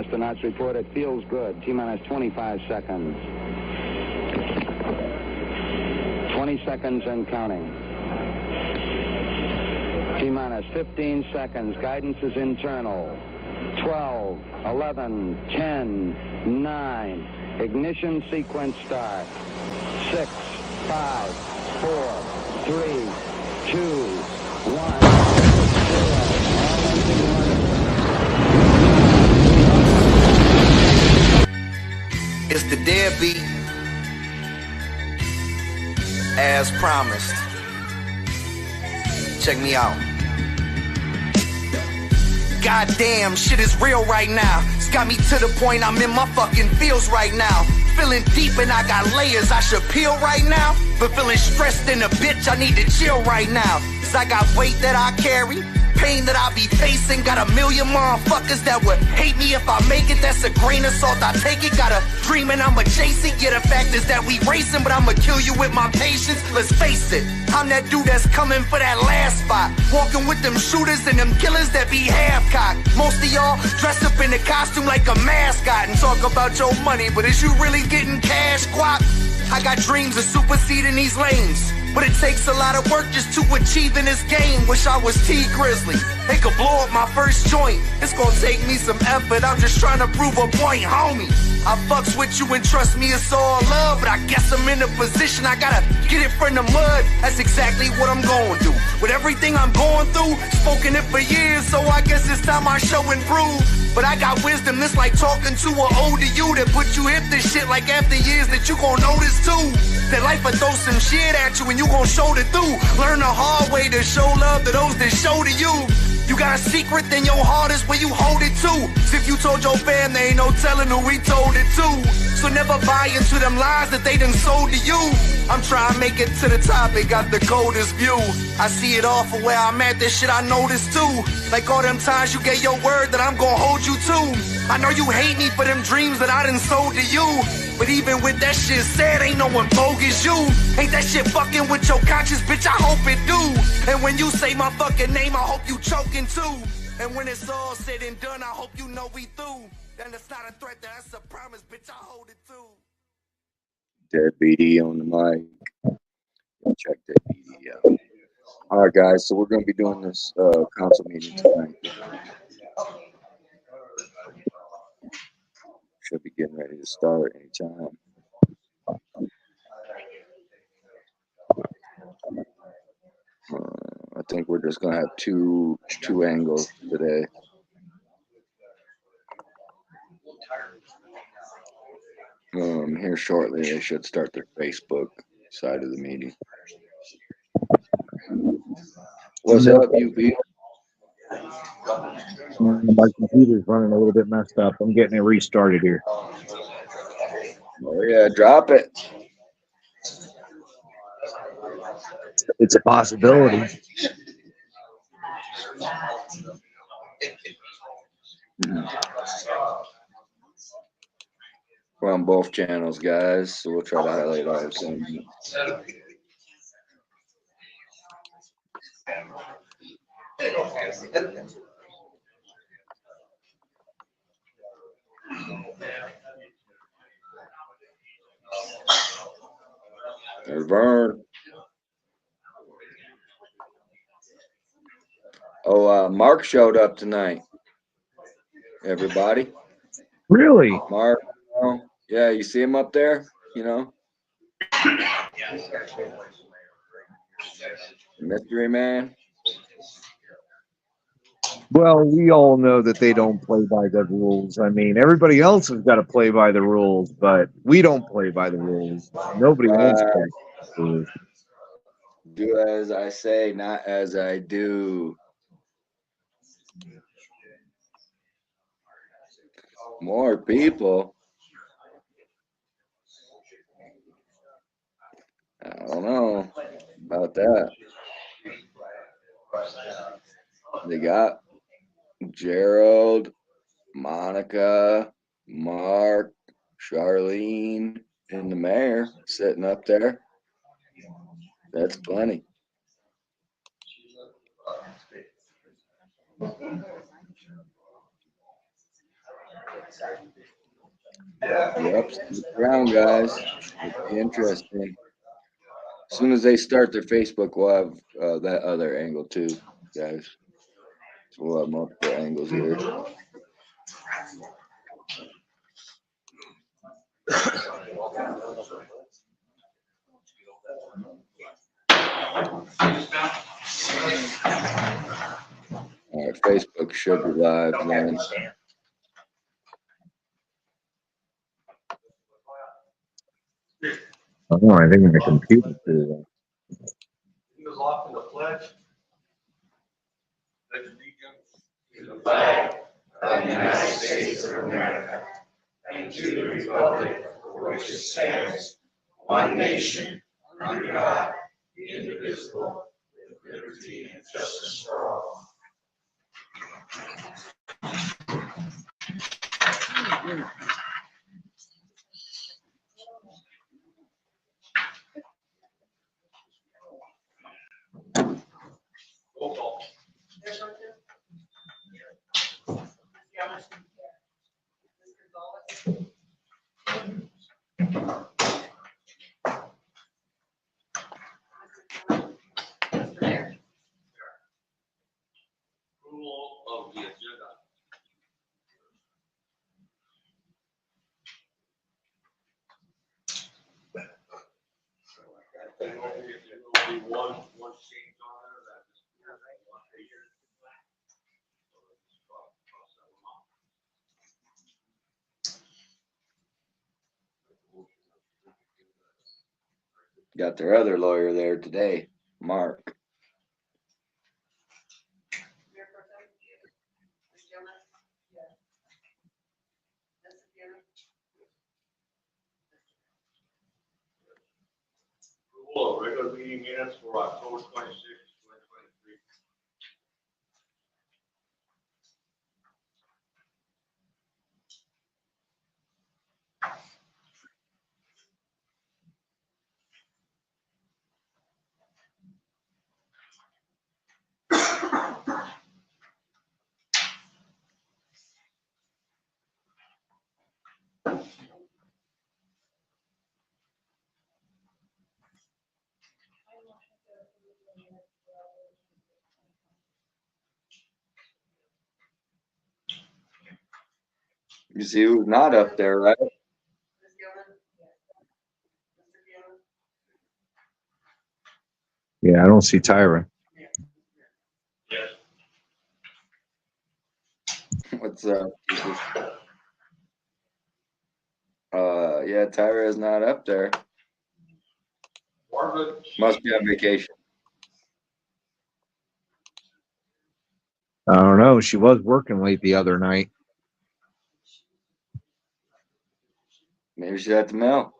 astronauts report it feels good. T-minus 25 seconds. 20 seconds and counting. T-minus 15 seconds. Guidance is internal. 12, 11, 10, 9. Ignition sequence start. 6, 5, 4, 3, 2, 1, 0. It's the deadbeat, as promised. Check me out. Goddamn, shit is real right now. It's got me to the point I'm in my fucking feels right now. Feeling deep and I got layers I should peel right now. But feeling stressed in a bitch, I need to chill right now. Cause I got weight that I carry, pain that I be facing. Got a million motherfuckers that would hate me if I make it. That's a grain of salt, I take it. Got a dream and I'ma chase it. Yeah, the fact is that we racing, but I'ma kill you with my patience. Let's face it, I'm that dude that's coming for that last spot. Walking with them shooters and them killers that be half-cocked. Most of y'all dressed up in a costume like a mascot and talk about your money, but is you really getting cash, guap? I got dreams of superseding these lanes, but it takes a lot of work just to achieve in this game. Wish I was T Grizzly, they could blow up my first joint. It's gonna take me some effort, I'm just trying to prove a point, homie. I fucks with you and trust me, it's all love, but I guess I'm in a position I gotta get it from the mud. That's exactly what I'm going to do. With everything I'm going through, spoken it for years, so I guess it's time I show and prove. But I got wisdom that's like talking to an older you that put you hip this shit like after years that you gon' notice too. That life will throw some shit at you and you gon' shoulder through. Learn the hard way to show love to those that show to you. You got a secret, then your heart is where you hold it to. As if you told your fam, there ain't no telling who we told it to. So never buy into them lies that they done sold to you. I'm trying to make it to the top, it got the coldest view. I see it all for where I'm at, this shit I noticed too. Like all them times you gave your word that I'm gonna hold you to. I know you hate me for them dreams that I done sold to you. But even with that shit said, ain't no one bogus you. Ain't that shit fucking with your conscience, bitch, I hope it do. And when you say my fucking name, I hope you choking too. And when it's all said and done, I hope you know we through. Then it's not a threat, that's a promise, bitch, I hold it too. Dead BD on the mic. Check that BD out. All right, guys, so we're going to be doing this council meeting tonight. Should be getting ready to start anytime. I think we're just going to have two angles today. Here shortly, they should start their Facebook side of the meeting. What's up, UB? My computer's running a little bit messed up. I'm getting it restarted here. Oh, yeah, drop it. It's a possibility. We're on both channels, guys, so we'll try to highlight all the same. There's Vern. Oh, Mark showed up tonight. Everybody. Really? Mark. Yeah, you see him up there? You know? Mystery Man. Well, we all know that they don't play by the rules. I mean, everybody else has got to play by the rules, but we don't play by the rules. Nobody wants to play by the rules. Do as I say, not as I do. More people. I don't know about that. They got Gerald, Monica, Mark, Charlene, and the mayor sitting up there. That's plenty. Yep, stick around, guys. It'll be interesting. As soon as they start their Facebook, we'll have that other angle too, guys. So we'll have multiple angles here. All right, Facebook should be live then. Oh, I think the computer too. He was off in the pledge. Pledge allegiance to the flag of the United States of America and to the republic for which it stands, one nation, under God, indivisible, with liberty and justice for all. Roll call. Approval of the agenda. There will be one change on there that is one page. Got their other lawyer there today, Mark. Approval of regular meeting minutes for October 26, 2023. You see who's not up there, right? Yeah, I don't see Tyra. Yes. What's up? Yeah, Tyra is not up there. Margaret. Must be on vacation. I don't know. She was working late the other night. Maybe she's at the mill.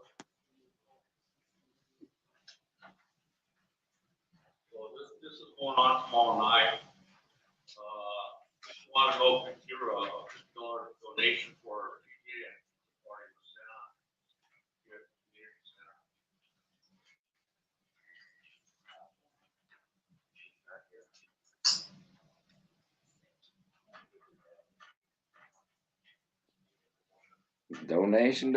So this is going on tomorrow night. Want to know if you're a particular donation for PJ and party was sent on. Good community center. Donation.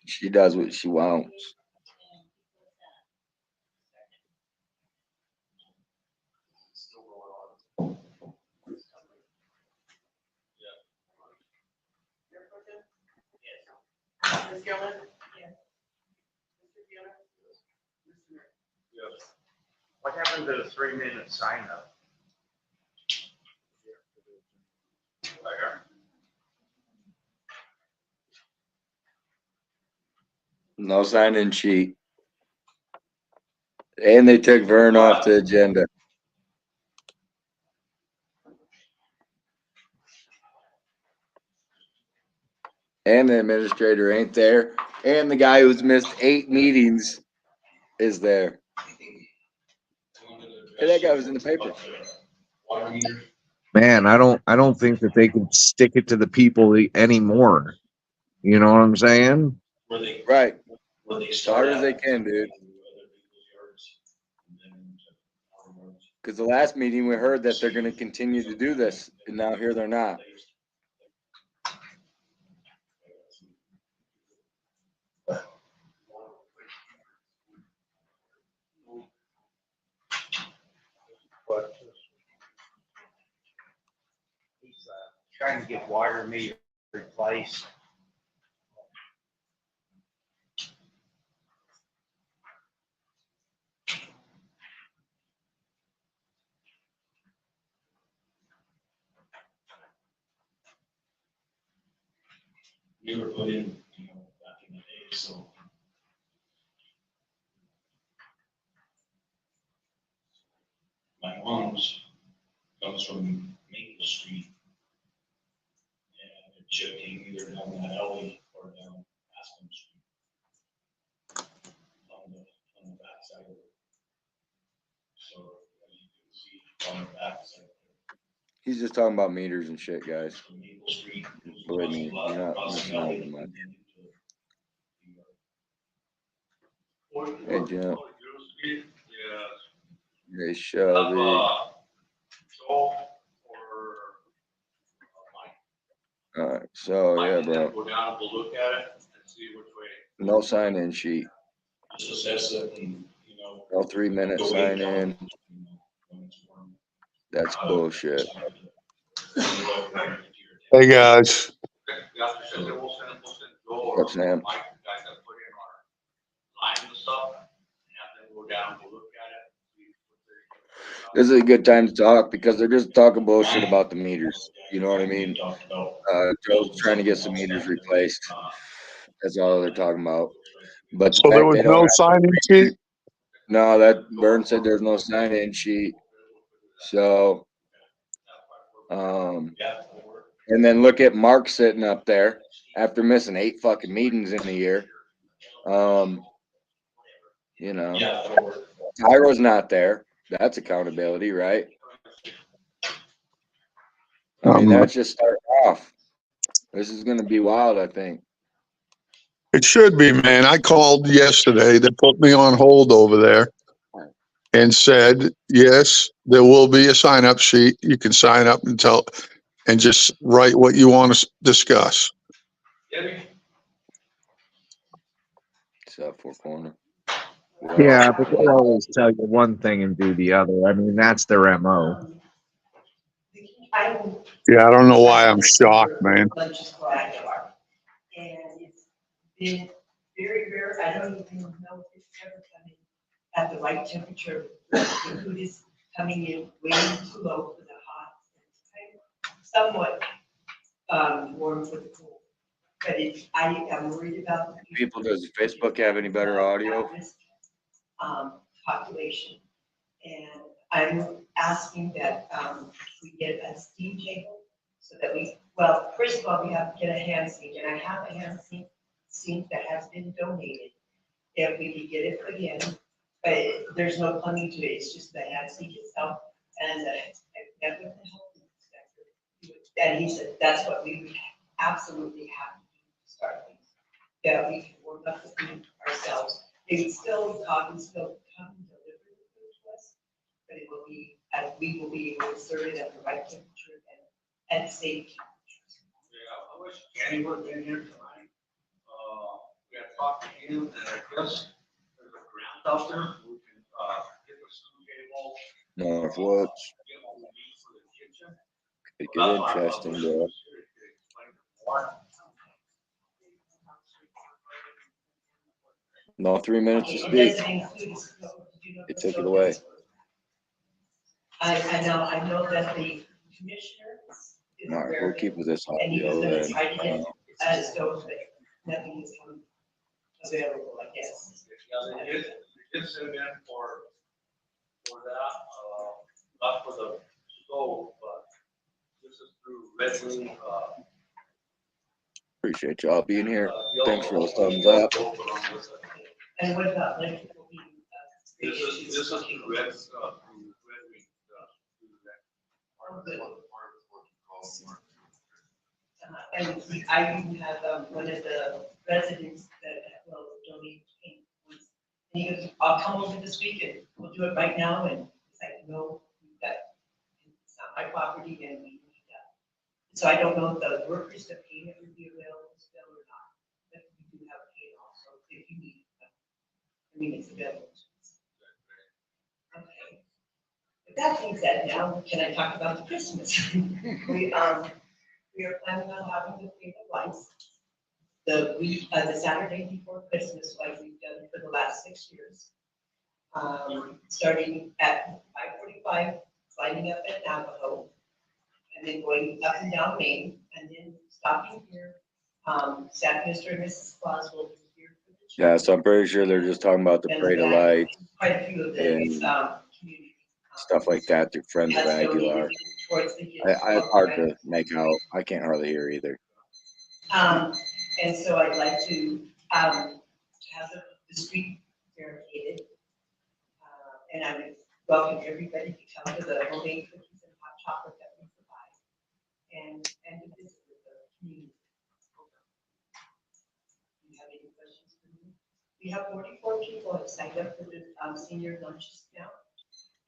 She does what she wants. Ms. Gilman? Yes. Mr. Bueller? Yes. What happened to the 3-minute sign up? No sign-in sheet. And they took Vern off the agenda. And the administrator ain't there. And the guy who's missed 8 meetings is there. Hey, that guy was in the paper. Water meter. man, I don't think that they can stick it to the people anymore. You know what I'm saying? Right. As hard as they can, dude. Because the last meeting we heard that they're going to continue to do this, and now here they're not. He's trying to get water meter replaced. We were put in, back in the day, so. My mom's comes from Maple Street. And it just came either down that alley or down Aspen Street. On the back side of it. So, as you can see, on the back side. He's just talking about meters and shit, guys. From Maple Street. Believe me, you're not missing out on much. Hey, Jim. Hey, Shelby. Alright, so yeah, bro. Go down and we'll look at it and see which way. No sign-in sheet. Just assess it and, No 3-minute sign-in. That's bullshit. Hey guys, What's Sam? This is a good time to talk because they're just talking bullshit about the meters. You know what I mean? Joe's trying to get some meters replaced. That's all they're talking about. But the so there fact was they don't no have- signing sheet? No, that Burn said there's no sign-in sheet. So, and then look at Mark sitting up there after missing 8 fucking meetings in a year. Tyro's not there. That's accountability, right? I mean, that's just starting off. This is going to be wild, I think. It should be, man. I called yesterday. They put me on hold over there and said, yes, there will be a sign-up sheet. You can sign up and just write what you want to discuss. South Four Corner. Yeah, but they always tell you one thing and do the other. I mean, that's their MO. Yeah, I don't know why I'm shocked, man. And it's been very rare. I don't even know if it's ever coming at the right temperature. The food is coming in way too low for the hot. It's kind of somewhat warm for the cool. But I am worried about the People, does Facebook have any better audio? Population. And I'm asking that we get a steam table so that well, first of all, we have to get a hand sink, and I have a hand sink that has been donated. If we could get it put in, but there's no plumbing to it, it's just the hand sink itself, and I met with the health inspector, and he said that's what we would absolutely have to do to start things, that we can warm up the food ourselves. They would still come and deliver the food to us, but it will be, we will be able to serve it at the right temperature and safe temperatures. Yeah, I wish Danny would have been here tonight. We had talked to him, and I guess there's a ground out there. We can get the steam table. Northwoods. Get what we need for the kitchen. Could get interesting, bro. No 3 minutes to speak. They took it away. I know that the commissioner is All right, we'll keep with this and he was audio gonna then. try to get a stove, but nothing is available, I guess. Yeah, they did send in for that, not for the stove, but this is through Redmond, Appreciate y'all being here. Thanks for those thumbs up. And what about electrical heating? This is through Red, through Redmond, Oh, good. And I even have one of the residents that will donate paint. And he goes, I'll come over this weekend, we'll do it right now, and it's like, no, it's not my property, and we need that. So I don't know if the workers that paint it would be available still or not, but we do have paint also, if you need it. I mean, it's available. Okay. With that being said, now can I talk about the Christmas? We are planning on having the paint the lights the Saturday before Christmas, like we've done for the last 6 years. Starting at 5:45, lighting up at Navajo, and then going up and down Main, and then stopping here. Mr. and Mrs. Claus will be here for the children. Yeah, so I'm pretty sure they're just talking about the And parade of that- lights, Quite a few of the and community. stuff like that through Friends of has Aguilar. donated towards the kids' It's hard program. to make out. I can't hardly hear either. And so I'd like to have the street barricaded. And I would welcome everybody to come to the homemade cookies and hot chocolate that we provide. And to visit with the community. Do you have any questions for me? We have 44 people have signed up for the senior lunches now.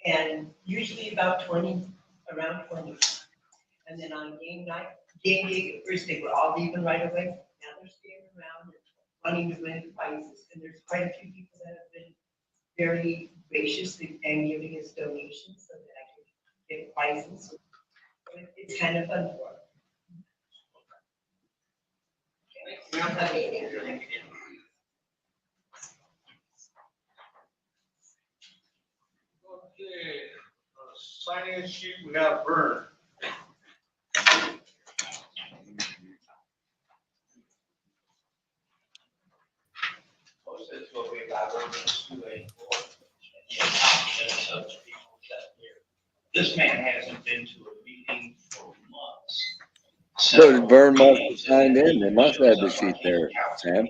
And usually about 20, around 20. And then on game day, first they were all leaving right away. Now they're staying around and wanting to win prizes. And there's quite a few people that have been very gracious and giving us donations so that I can get prizes. So it's kind of fun for them. Okay, sign-in sheet, we have Vern. Most of it's what we got ordinance 284. Of the people that here. This man hasn't been to a meeting for months. So Vern must have signed in. They must have had the sheet there, Sam.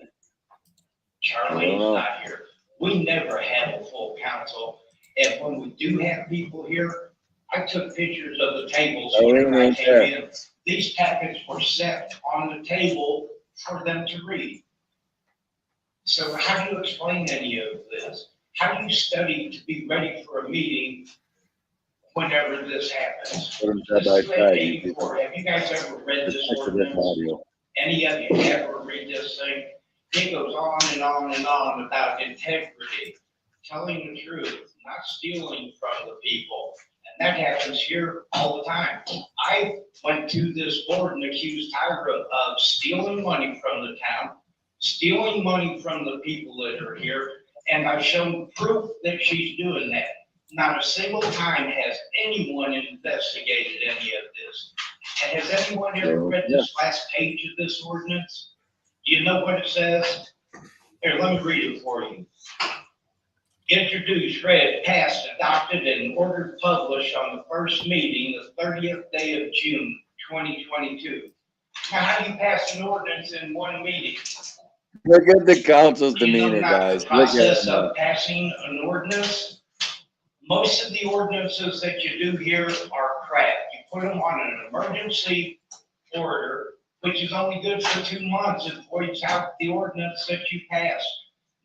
Charlie's not here. We never have a full council, and when we do have people here, I took pictures of the tables when I came in. These packets were set on the table for them to read. So how do you explain any of this? How do you study to be ready for a meeting whenever this happens? Side by side. Have you guys ever read this ordinance? Any of you ever read this thing? It goes on and on and on about integrity, telling the truth, not stealing from the people. And that happens here all the time. I went to this board and accused Tyra of stealing money from the town, stealing money from the people that are here, and I've shown proof that she's doing that. Not a single time has anyone investigated any of this. And has anyone ever read this last page of this ordinance? Do you know what it says? Here, let me read it for you. Introduced, read, passed, adopted, and ordered published on the first meeting, the 30th day of June, 2022. Now, how do you pass an ordinance in one meeting? Look at the council's Do you know demeanor, about guys. the Look at process them. of passing an ordinance? Most of the ordinances that you do here are crap. You put them on an emergency order, which is only good for 2 months. It voids out the ordinance that you passed.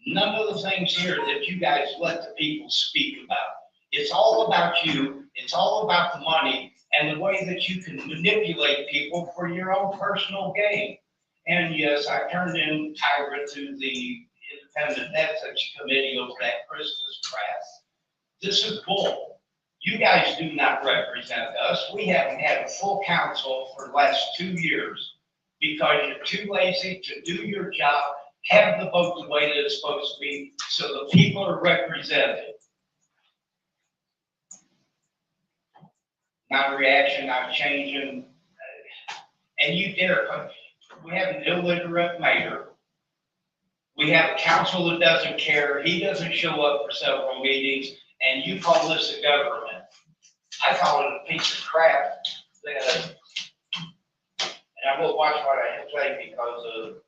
None of the things here that you guys let the people speak about. It's all about you. It's all about the money and the way that you can manipulate people for your own personal gain. And yes, I turned in Tyra to the Independent Ethics Committee over that Christmas crap. This is bull. You guys do not represent us. We haven't had a full council for the last 2 years because you're too lazy to do your job, have the vote the way that it's supposed to be, so the people are represented. Not reaction, not changing. And you dare come. We have an illiterate mayor. We have a council that doesn't care. He doesn't show up for several meetings, and you call this a government. I call it a piece of crap. And I will watch what I say because of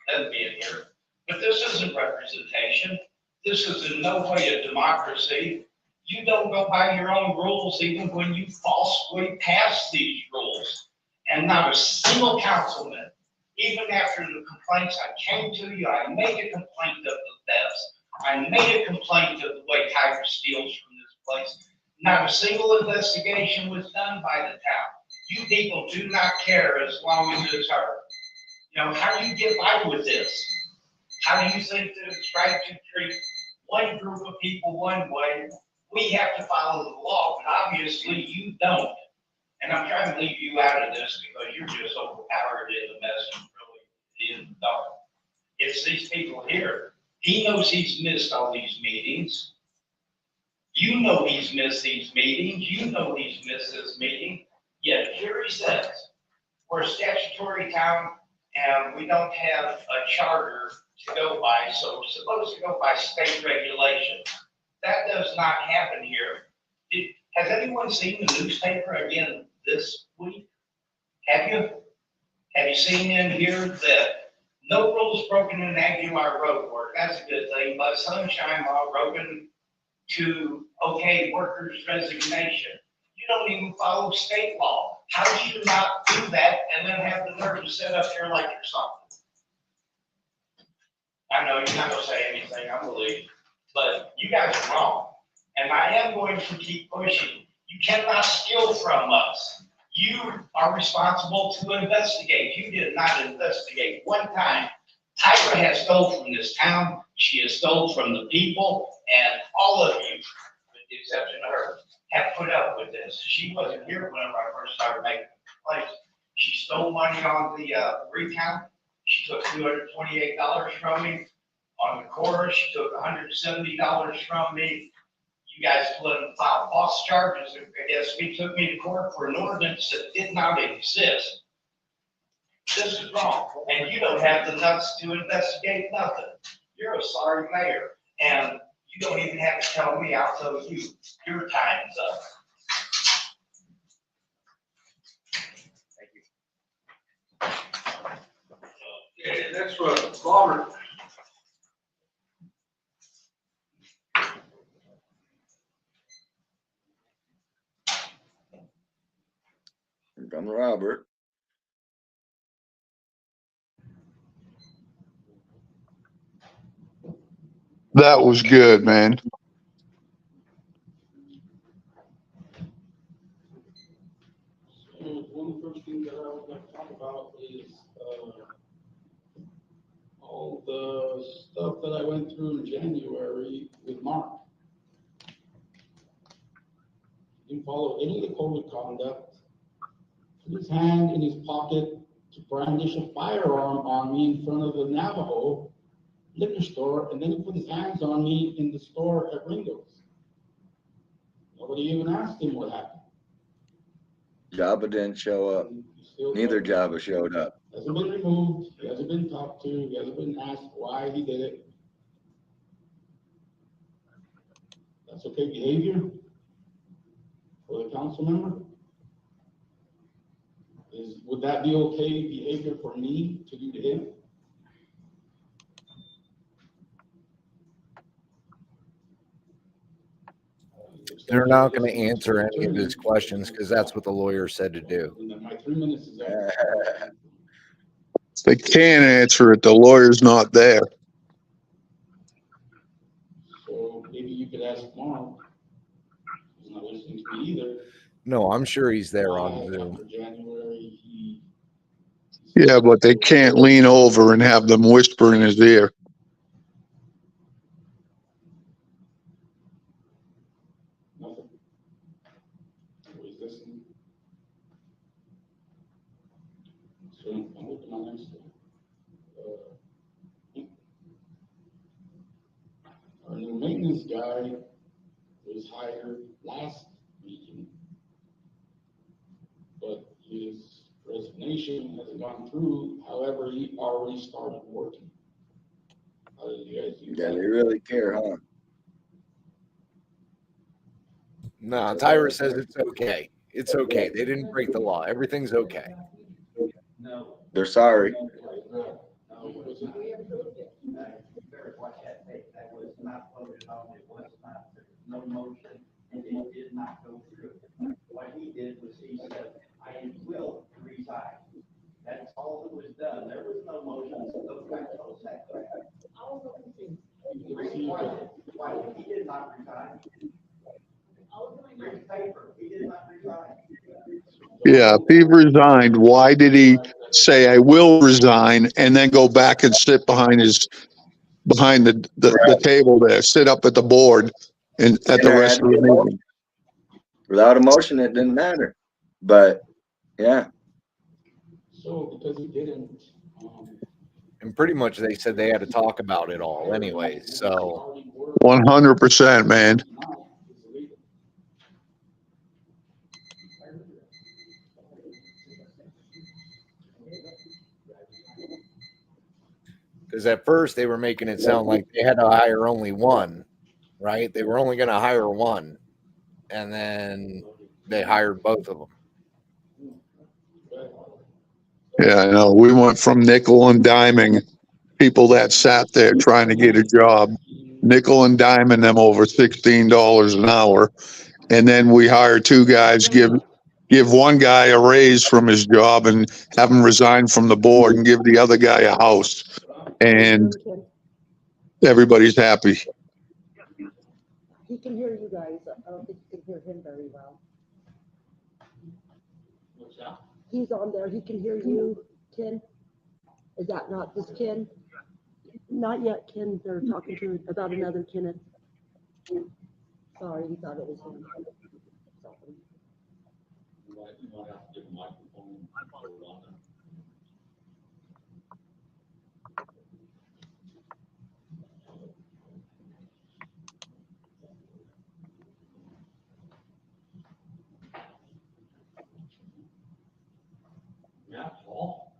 them being here. But this isn't representation. This is in no way a democracy. You don't go by your own rules even when you falsely pass these rules. and not a single councilman, even after the complaints, I came to you, I made a complaint of the thefts, I made a complaint of the way Tiger steals from this place. Not a single investigation was done by the town. You people do not care as long as it's heard. You know, how do you get by with this? How do you think that it's right to treat one group of people one way? We have to follow the law, but obviously you don't. And I'm trying to leave you out of this because you're just overpowered in the mess and really in the dark. It's these people here. He knows he's missed all these meetings. You know he's missed these meetings. You know he's missed this meeting. Yet here he says, we're a statutory town and we don't have a charter to go by, so we're supposed to go by state regulation. That does not happen here. Has anyone seen the newspaper again this week? Have you? Have you seen in here that no rules broken in Aguilar road work? That's a good thing, but sunshine law broken to okay workers' resignation. You don't even follow state law. How do you not do that and then have the nerve to sit up here like you're something? I know you're not gonna say anything, I believe, but you guys are wrong. And I am going to keep pushing. You cannot steal from us. You are responsible to investigate. You did not investigate one time. Tyra has stole from this town. She has stole from the people, and all of you, with the exception of her, have put up with this. She wasn't here whenever I first started making complaints. She stole money on the recount. She took $228 from me. On the quarter, she took $170 from me. You guys let them file false charges against me, took me to court for an ordinance that did not exist. This is wrong, and you don't have the nuts to investigate nothing. You're a sorry mayor, and you don't even have to tell me, I'll tell you, your time's up. Okay, next one, Robert. Here comes Robert. That was good, man. So one of the first things that I would like to talk about is all the stuff that I went through in January with Mark. He didn't follow any of the code of conduct, put his hand in his pocket to brandish a firearm on me in front of the Navajo liquor store, and then he put his hands on me in the store at Ringo's. Nobody even asked him what happened. Jabba didn't show up. Neither Jabba showed up. Hasn't been removed, he hasn't been talked to, he hasn't been asked why he did it. That's okay behavior for the council member? Would that be okay behavior for me to do to him? They're not going to answer any of his questions because that's what the lawyer said to do. My 3 minutes is up. They can't answer it. The lawyer's not there. So maybe you could ask Mark. He's not listening to me either. No, I'm sure he's there on Zoom. After January, Yeah, but they can't lean over and have them whisper in his ear. nothing. Nobody's listening. So I'm looking at my next one. Our new maintenance guy was hired last meeting, but his resignation hasn't gone through. However, he already started working. How did you guys do Yeah, that? they really care, huh? No, Tyra says it's okay. It's okay. They didn't break the law. Everything's okay. They're sorry. Watch that tape. That was not voted on. It was not, there was no motion, and it did not go through. What he did was he said, I will resign. that correct? Why he did not resign? Read paper, he did not resign. Yeah, if he resigned, why did he say I will resign and then go back and sit behind the table there, sit up at the board and at the there rest had to of be the a meeting? motion. Without a motion, it didn't matter. But yeah, So because he didn't, And pretty much they said they had to talk about it all anyway. So 100%, man. because at first they were making it sound like they had to hire only one, right? They were only going to hire one, and then they hired both of them. Yeah, I know. We went from nickel and diming people that sat there trying to get a job, nickel and diming them over $16 an hour. And then we hire two guys, give one guy a raise from his job and have him resign from the board and give the other guy a house. And everybody's happy. He can hear you guys. I don't think you can hear him very well. what's that? He's on there. He can hear you, Ken. Is that not this Ken? Not yet, Ken. They're talking to about another Kenneth. Sorry, he thought it was him. Sorry. You might have to give a microphone. Matt Hall?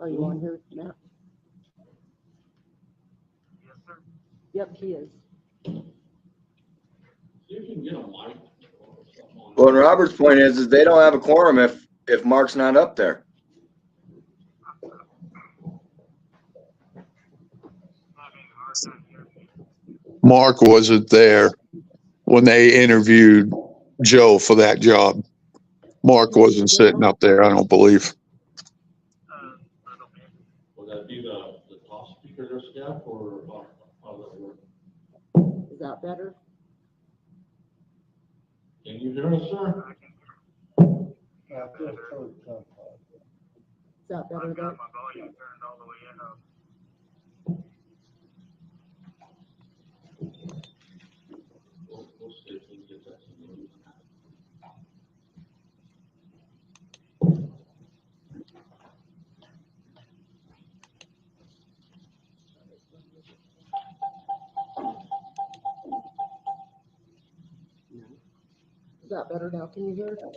Are you on here, Matt? Yes, sir. Yep, he is. See if you can get a mic. well, and Robert's point is they don't have a quorum if Mark's not up there. Having a hard time hearing me. Mark wasn't there when they interviewed Joe for that job. Mark wasn't sitting up there, I don't believe. Little bit. Will that be the top speaker there, Steph, or how does that work? Is that better? Can you hear us, sir? Is that better I've though? got my volume turned all the way up. We'll see if we can get that. Is that better now? Can you hear? It's about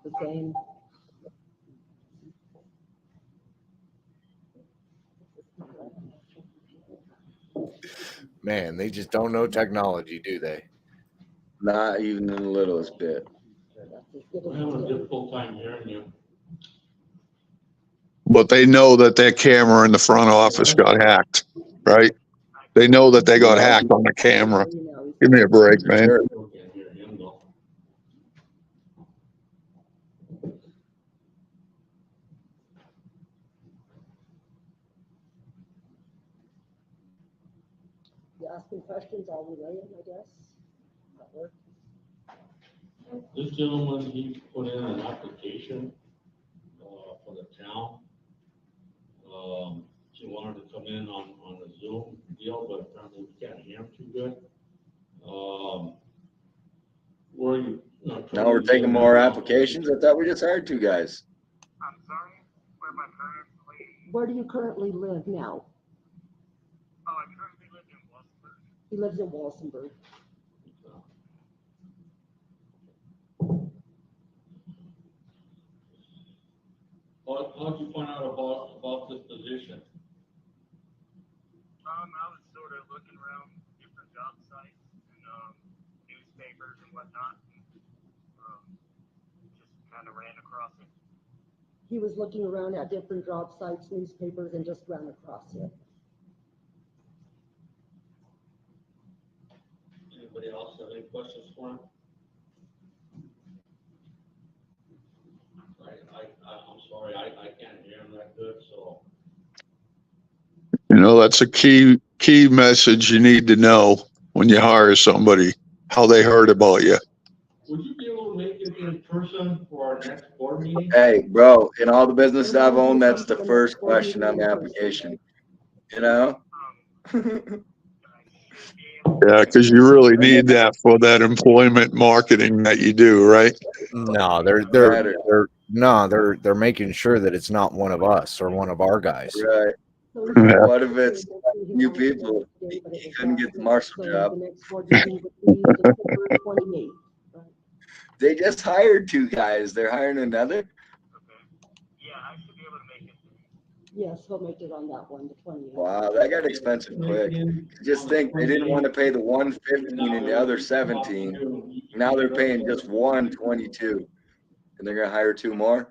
the same. The same. Man, they just don't know technology, do they? Not even in the littlest bit. We're having a difficult time hearing you. But they know that their camera in the front office got hacked, right? They know that they got hacked on the camera. Give me a break, man. Sure. Still can't hear him though. You asking questions, I'll relay them, I guess. That work? This gentleman, he put in an application, for the town. He wanted to come in on the Zoom deal, but apparently we can't hear him too good. Where you? Now we're taking more applications. I thought we just hired two guys. I'm sorry, where am I currently? Where do you currently live now? Oh, I currently live in Walsenburg. He lives in Walsenburg. How'd you find out about this position? I was sort of looking around different job sites and, newspapers and whatnot. And, just kind of ran across it. He was looking around at different job sites, newspapers, and just ran across it. Anybody else have any questions for him? I I can't hear him that good, so. You know, that's a key message you need to know when you hire somebody, how they heard about you. Would you be able to make it in person for our next board meeting? Hey, bro, in all the business I've owned, that's the first question on the application. You know? Yeah, because you really need that for that employment marketing that you do, right? No, Matter. they're making sure that it's not one of us or one of our guys. Right. Yeah. What if it's new people? He couldn't get the marshal job. The next board meeting would be December 28th. They just hired 2 guys. They're hiring another? Yes, he'll make it on that one, the 28th. Wow, that got expensive quick. Just think they didn't want to pay the 115 and the other 17. Now they're paying just 122. And they're gonna hire 2 more?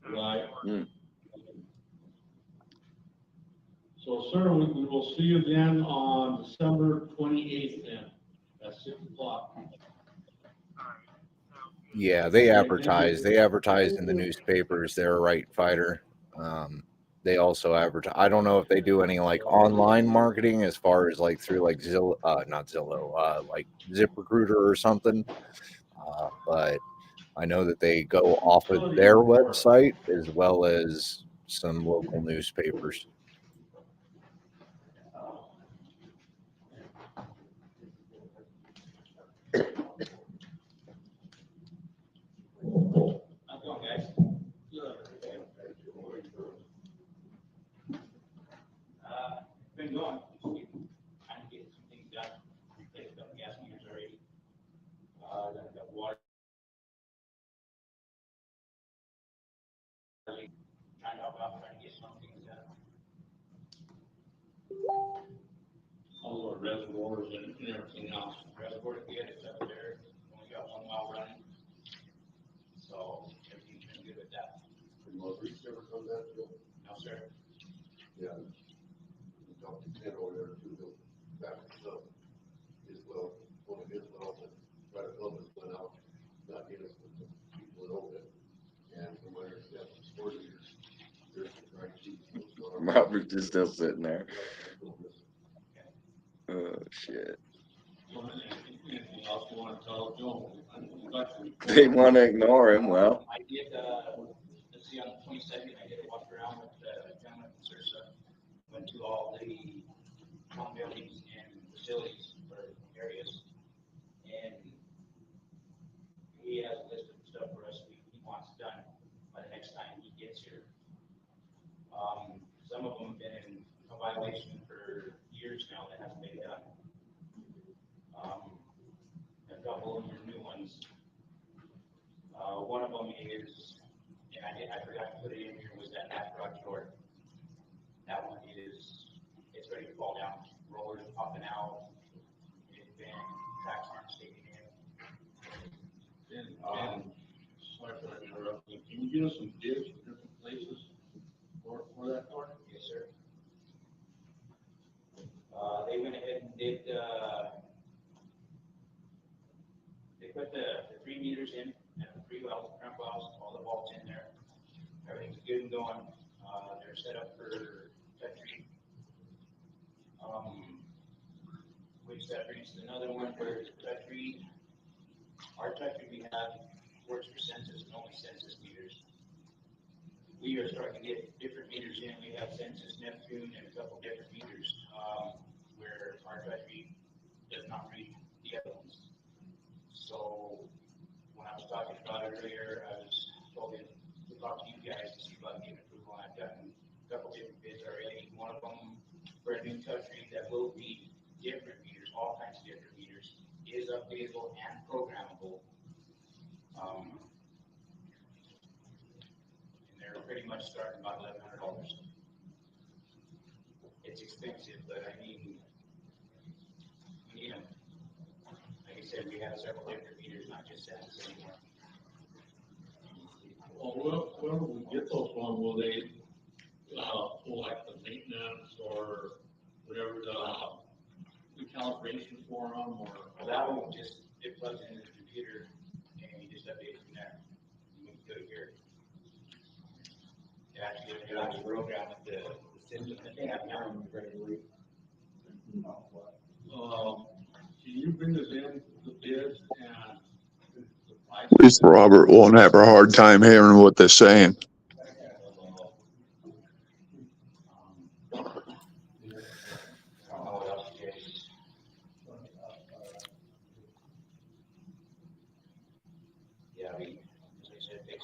Right. Hmm. So, sir, we will see you then on December 28th then, at 6 o'clock. Yeah, they advertise in the newspapers. They're a right fighter. They also advertise. I don't know if they do any like online marketing as far as like through like Zillow, not Zillow, like ZipRecruiter or something. But I know that they go off of their website as well as some local newspapers. Been going, trying to get some things done, replaced a couple gas meters already. Got water. Trying to help out, trying to get some things done. All our reservoirs and everything else. Reservoir's good, it's up there, only got 1 well running. So everything's been good with that. No, sir. Yeah. We talked to Ted over there too, back up his well, one of his wells, and right above his went out, not get us to keep it open. And from what I understand, from 4 years, there's the right sheet. Robert's just still sitting there. Oh, shit. Anything else you want to tell Joe? They want to ignore him. Well, I did, let's see, on the 22nd, I did a walk around with the gentleman from Sursa. Went to all the town buildings and facilities for areas. And he has a list of stuff for us he wants done by the next time he gets here. Some of them have been in a violation for years now that hasn't been done. A couple of them are new ones. One of them is, and I forgot to put it in here, was that half garage door. That one it's ready to fall down. Rollers popping out. It's been cracks aren't sticking in. And, sorry for interrupting. Can you give us some bids for different places for that door? Yes, sir. They went ahead and did, they put the 3 meters in and the 3 wells, front wells, all the bolts in there. Everything's good and going. They're set up for touch-free. Which that brings to another one where it's touch-free. Our touch-free we have works for census and only census meters. We are starting to get different meters in. We have census, Neptune, and a couple different meters where our touch-free does not read the other ones. So when I was talking about it earlier, I was told to talk to you guys to see about getting approval. I've gotten a couple different bids already. One of them for a new touch-free that will be different meters, all kinds of different meters, is updatable and programmable. And they're pretty much starting about $1,100. It's expensive, but I mean, we need them. Like I said, we have several different meters, not just census anymore. Well, wherever we get those from, will they, pull like the maintenance or whatever the calibration for them or? Well, that one just, it plugs into the computer and you just update it from there. And we can go here. actually a new program with the system that they have now. Can you bring us in the bids and the price? If Robert won't have a hard time hearing what they're saying. Yeah, we, as I said, fix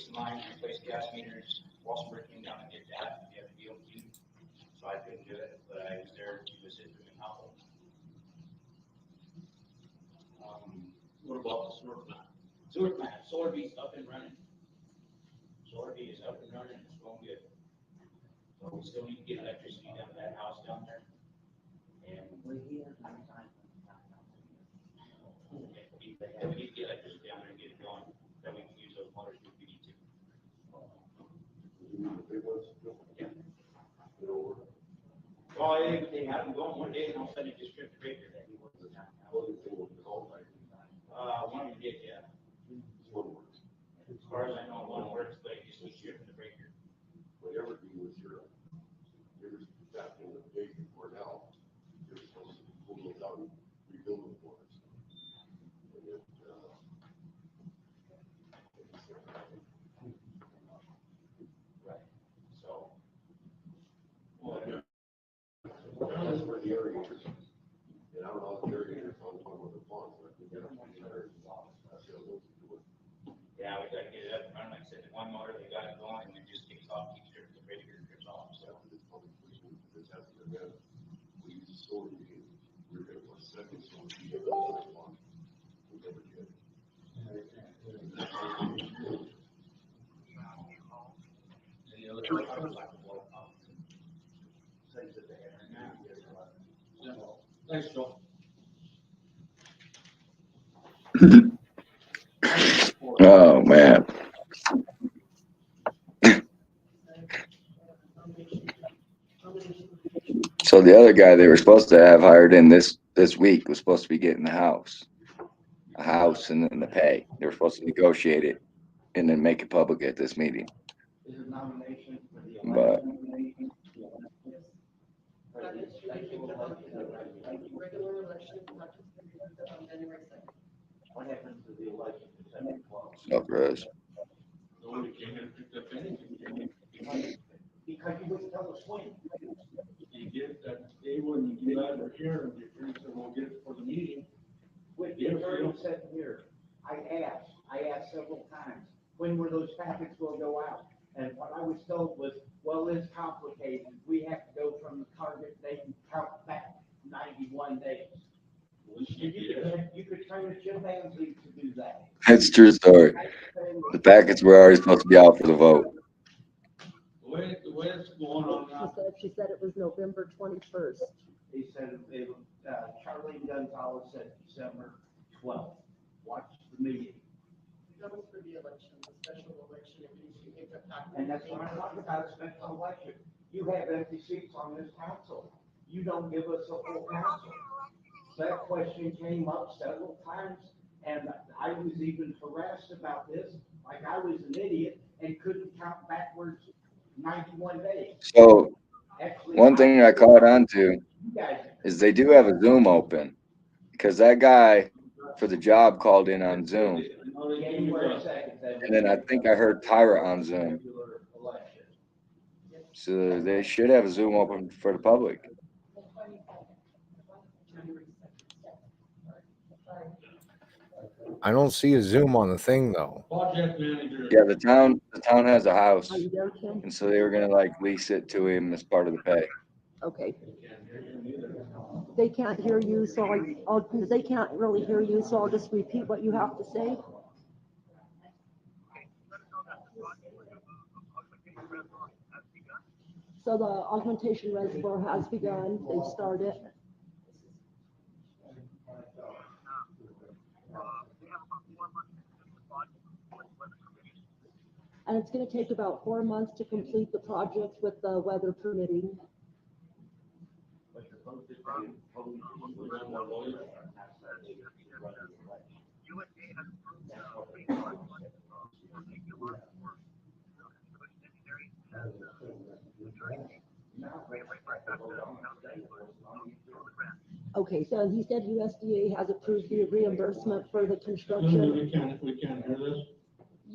the lines, replace gas meters. Walsenburg came down and did that. We had to DOT, so I couldn't do it, but I was there to visit them and help them. What about the sewer plant? Sewer plant, Solarby's up and running. Solarby is up and running, it's going good. So we still need to get electricity down to that house down there. And we need to get electricity down there and get it going, then we can use those motors if we need to. Well, they had them going one day and all of a sudden it just tripped the breaker. One of them did, yeah. As far as I know, one works, but it just was tripping the breaker. Whatever you was your, back in the day before now, you're supposed to pull those out and rebuild them for us. And it, Right, so. well, yeah. That's where the irrigators, and I don't know if the irrigators on one of the ponds, but we got to be better. Yeah, we gotta get it up and running, like I said, the one motor, they got it going, and it just kicks off, keeps tripping the breaker, trips off, so. We use the store, we're gonna put second store, we never did. Any other questions? Yeah. Thanks, Joe. Oh, man. So the other guy they were supposed to have hired in this week was supposed to be getting a house and then the pay. They were supposed to negotiate it and then make it public at this meeting. But Regular election, not just on January 2nd. What happens to the election? no, Chris. Nobody came in and picked up anything. Because you wouldn't tell us when. You get that day when you guys were here and your friends said, we'll get it for the meeting. With the attorney sitting here, I asked several times, when were those packets will go out? And what I was told was, well, it's complicated, we have to go from the target date and count back 91 days. You could train a chimpanzee to do that. It's a true story. The packets were already supposed to be out for the vote. The way it's going on now. She said it was November 21st. He said, Charlene Gonzalez said December 12th. Watch the meeting. That was for the election, the special election, if you get the packet. And that's what I'm talking about, a special election. You have empty seats on this council. You don't give us a full council. That question came up several times, and I was even harassed about this, like I was an idiot and couldn't count backwards 91 days. So Actually, one thing I caught on to is they do have a Zoom open because that guy for the job called in on Zoom. January 2nd. And then I think I heard Tyra on Zoom. So they should have a Zoom open for the public. I don't see a Zoom on the thing though. Project manager. Yeah, the town has a house, Are you there, Kim? and so they were gonna like lease it to him as part of the pay. Okay. They can't hear you, so they can't really hear you, so I'll just repeat what you have to say. So the augmentation reservoir has begun, they've started. And it's gonna take about 4 months to complete the project with the weather permitting. Okay, so he said USDA has approved the reimbursement for the construction. We can't hear this.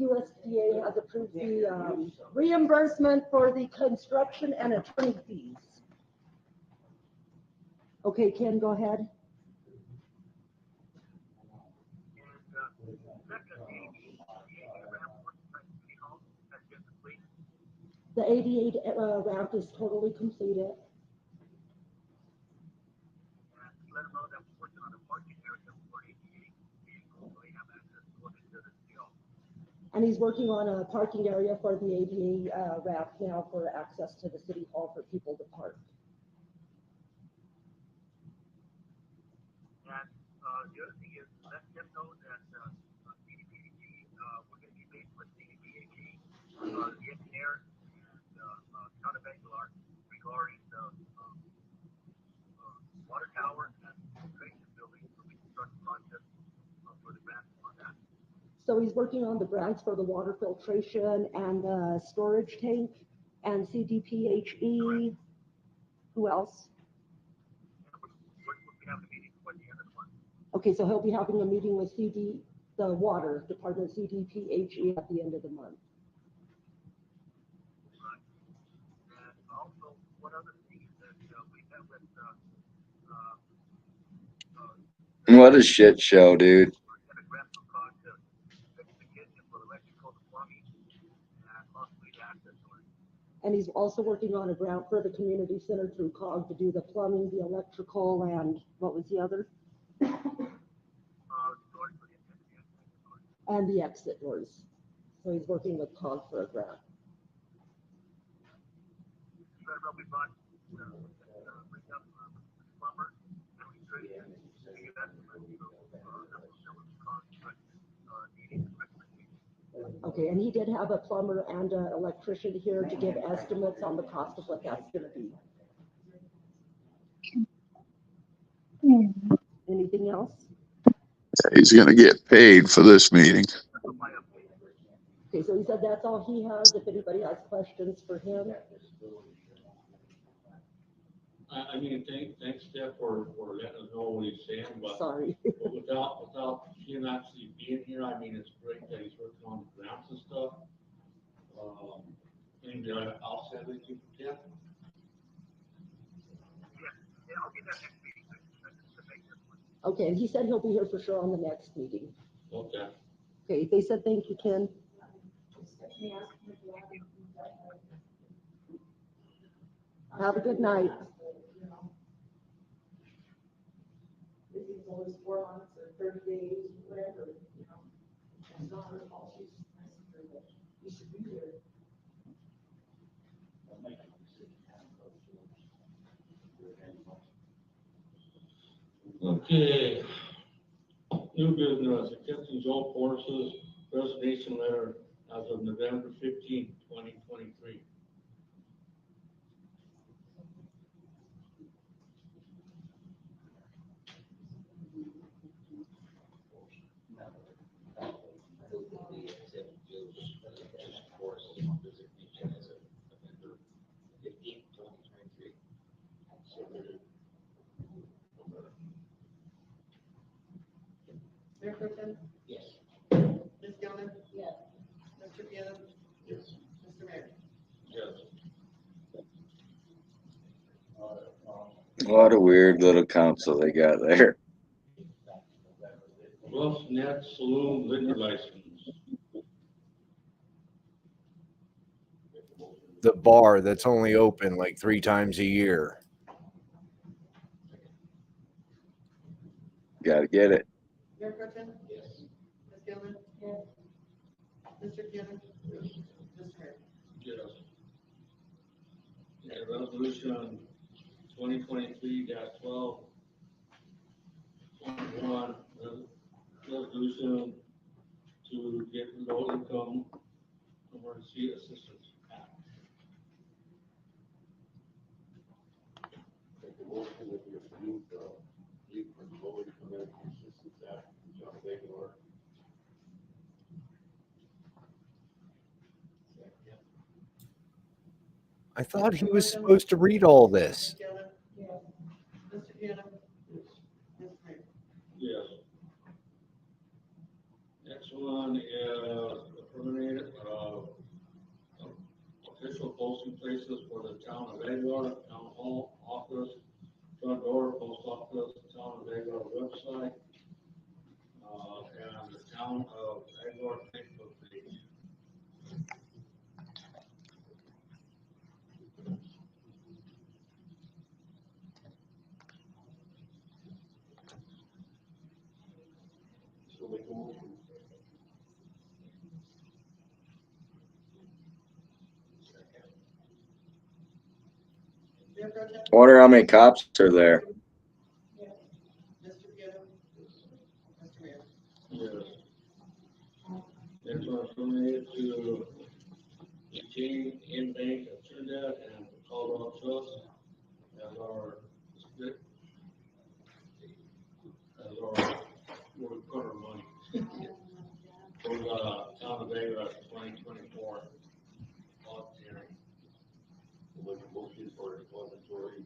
USDA has approved the reimbursement for the construction and attorney fees. Okay, Ken, go ahead. The ADA ramp is totally completed. And he's working on a parking area for the ADA ramp now for access to the city hall for people to park. And the other thing is, let them know that CDPHE, we're going to be based with CDPHE, the engineer, and town of Aguilar regarding the water tower and filtration building for the construction project for the grant on that. So he's working on the grants for the water filtration and the storage tank and CDPHE. Correct. Who else? We're having a meeting towards the end of the month. Okay, so he'll be having a meeting with the water department, CDPHE, at the end of the month. Right. And also, one other thing is that we met with What a shit show, dude. And he's also working on a grant for the community center through COG to do the plumbing, the electrical, and what was the other? And the exit doors. So he's working with COG for a grant. Okay, and he did have a plumber and an electrician here to give estimates on the cost of what that's going to be. Anything else? He's going to get paid for this meeting. Okay, so he said that's all he has. If anybody has questions for him. I mean, thanks, Steph, for letting us know what he's saying, but. Sorry. But without him actually being here, I mean, it's great that he's working on the grants and stuff. Anybody else have anything for Jeff? Okay, and he said he'll be here for sure on the next meeting. Okay. Okay, they said thank you, Ken. Have a good night. Always 4 months or 30 days, whatever, you know. It's not her fault. She's you should be there. Okay. New business, accepting Joe Force's resignation letter as of November 15, 2023. Mayor Clifton? Yes. Ms. Gilman? Yes. Mr. Gill? Yes. Mr. Mayor? Yes. What a weird little council they got there. Bluff Net Saloon liquor license. The bar that's only open like 3 times a year. Gotta get it. Mayor Clifton? Yes. Ms. Gilman? Yes. Mr. Gill? Yes. Mr. Mayor? Yes. Okay, resolution 2023-12. 21, resolution to get low income emergency assistance act. Make a motion that we approve the need for the low income energy assistance act, John Aguilar. I thought he was supposed to read all this. Mr. Gannon? Ms. Green? Yes. Next one is eliminate official posting places for the town of Aguilar, town hall, office, front door, post office, town of Aguilar website, and the town of Aguilar Facebook page. So make a motion. Mayor Pro Tem? Wonder how many cops are there. Mr. Gannon? Mr. Mayor? Yes. Next one, eliminate to retain in-bank of Trinidad and Colorado Trust as our, where we put our money. For the town of Aguilar 2024 audit hearing. So make a motion for expository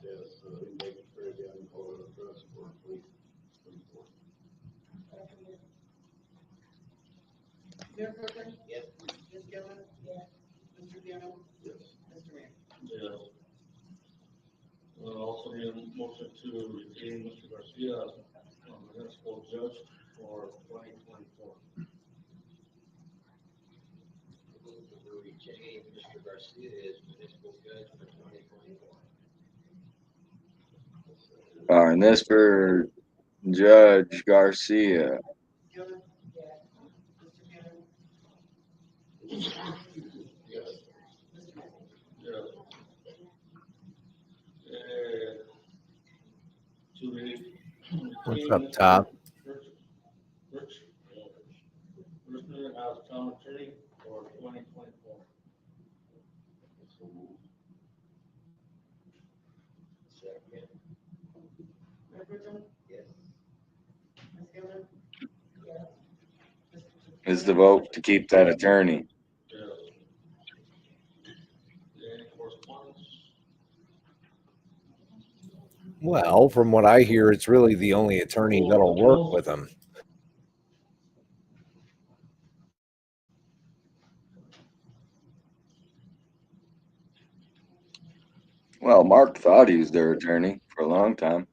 as inmate Trinidad and Colorado Trust for 2024. Mayor Pro Tem? Yes. Ms. Gilman? Yes. Mr. Gannon? Yes. Mr. Mayor? Yes. Also need a motion to retain Mr. Garcia as municipal judge for 2024. We retain Mr. Garcia as municipal judge for 2024. And this for Judge Garcia. Gilman? Yes. Mr. Gannon? Yes. Mr. Mayor? Yes. To What's up, Top? Richner as town attorney for 2024. Second. Mayor Pro Tem? Yes. Ms. Gilman? Yes. Is the vote to keep that attorney. Yes. Any correspondence? Well, from what I hear, it's really the only attorney that'll work with him. Well, Mark thought he was their attorney for a long time.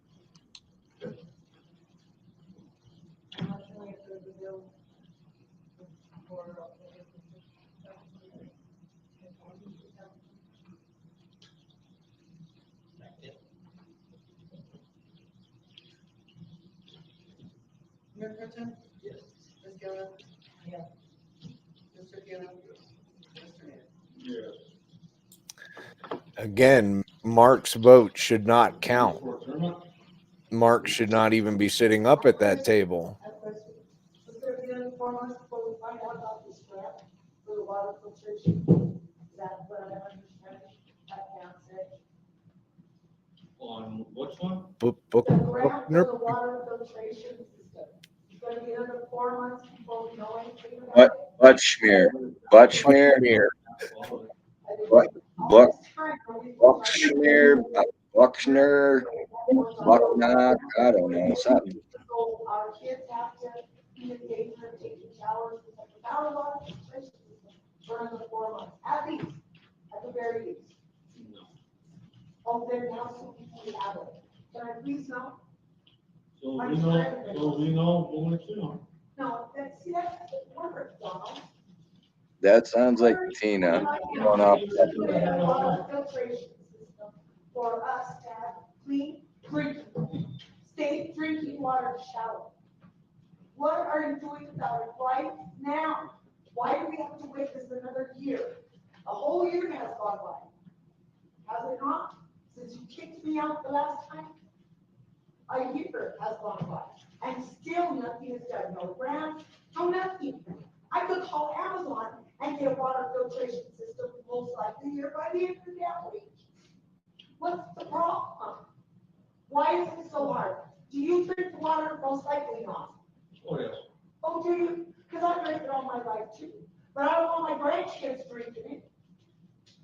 Mayor Pro Tem? Yes. Ms. Gilman? Yes. Mr. Gannon? Mr. Mayor? Yes. Again, Mark's vote should not count. Mark should not even be sitting up at that table. Is there be any 4 months before we find out about this grant for the water filtration? Is that what I understand? I can't say. On which one? Book, The grant for the water filtration system. It's gonna be another 4 months before we know anything about it. Butchmere. Butchmere. Buckshire. Buckner. Bucknock. I don't know. Something. So our kids have to be engaged in taking showers without a water filtration system for another 4 months, at least, at the very least. Oh, then now so we can have it. Can I please know? So we know when it's on. No, that's work, Donald. That sounds like Tina going off. Water filtration system for us to have clean drinking, safe drinking water to shower. What are you doing about it right now? Why do we have to wait this another year? A whole year has gone by. Has it not? Since you kicked me out the last time? A year has gone by, and still nothing is done. No grants, no nothing. I could call Amazon and get a water filtration system most likely here by the end of the damn week. What's the problem? Why is it so hard? Do you drink the water? Most likely not. Oh, yes. Oh, do you? Because I drank it all my life too. But I don't want my grandkids drinking it.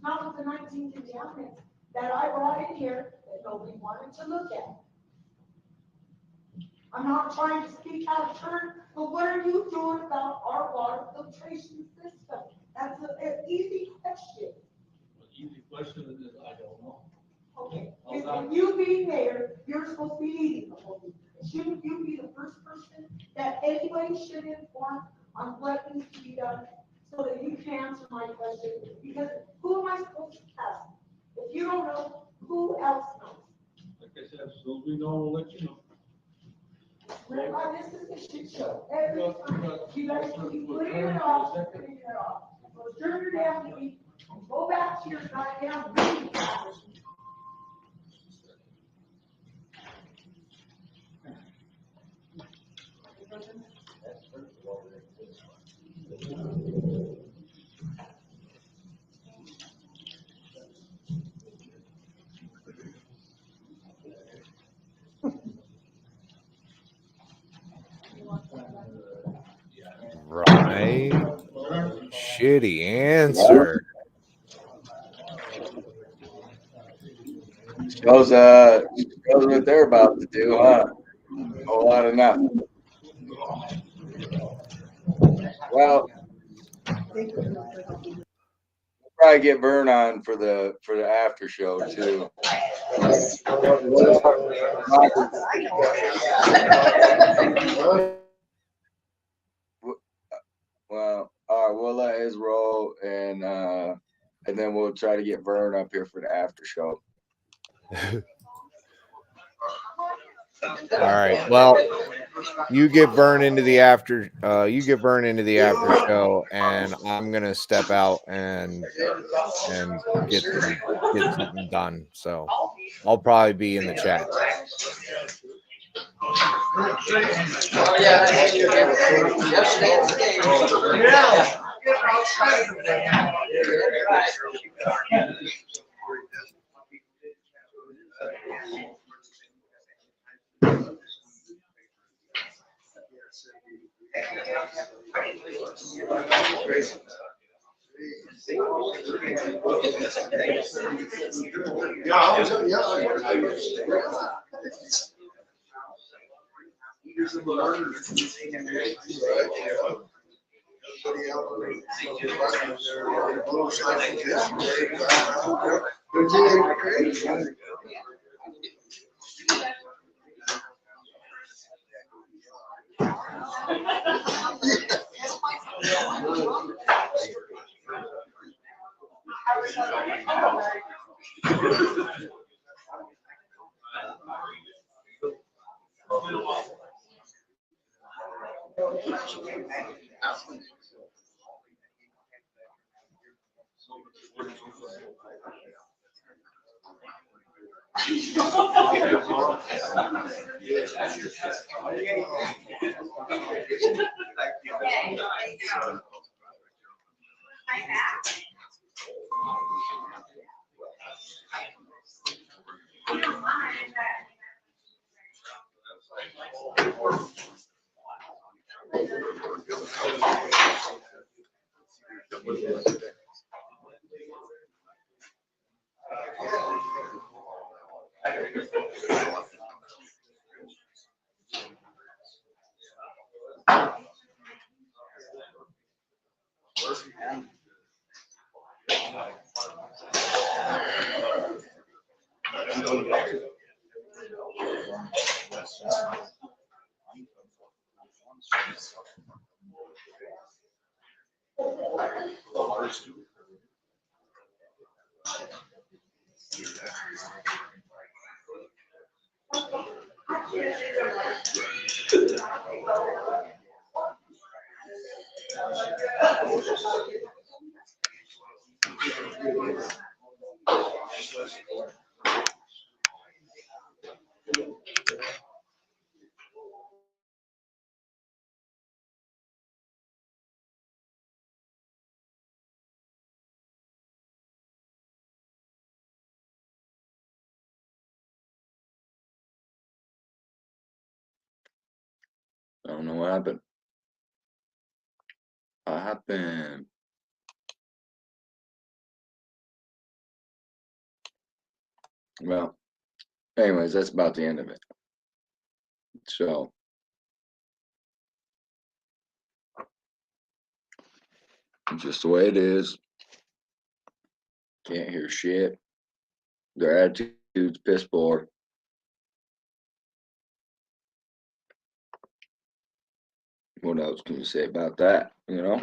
not with the 19 contaminants that I brought in here that nobody wanted to look at. I'm not trying to speak out of turn, but what are you doing about our water filtration system? That's an easy question. Easy question is, I don't know. Okay, if you being mayor, you're supposed to be leading the whole thing. Shouldn't you be the first person that anybody should inform on what needs to be done so that you can answer my question? Because who am I supposed to ask? If you don't know, who else knows? Like I said, as soon as we know, we'll let you know. Well, this is a shit show. Every time. You guys keep putting it off, putting it off. So adjourn your damn meeting, go back to your goddamn meeting. Right. Shitty answer. Shows what they're about to do, huh? A whole lot of nothing. Well, we'll probably get Vern on for the after show too. Well, all right, we'll let his roll, and then we'll try to get Vern up here for the after show. All right. Well, you get Vern into the after show, and I'm gonna step out and get something done. So I'll probably be in the chat. I don't know what happened. What happened? Well, anyways, that's about the end of it. So, just the way it is. Can't hear shit. Their attitude's piss poor. What else can you say about that? You know?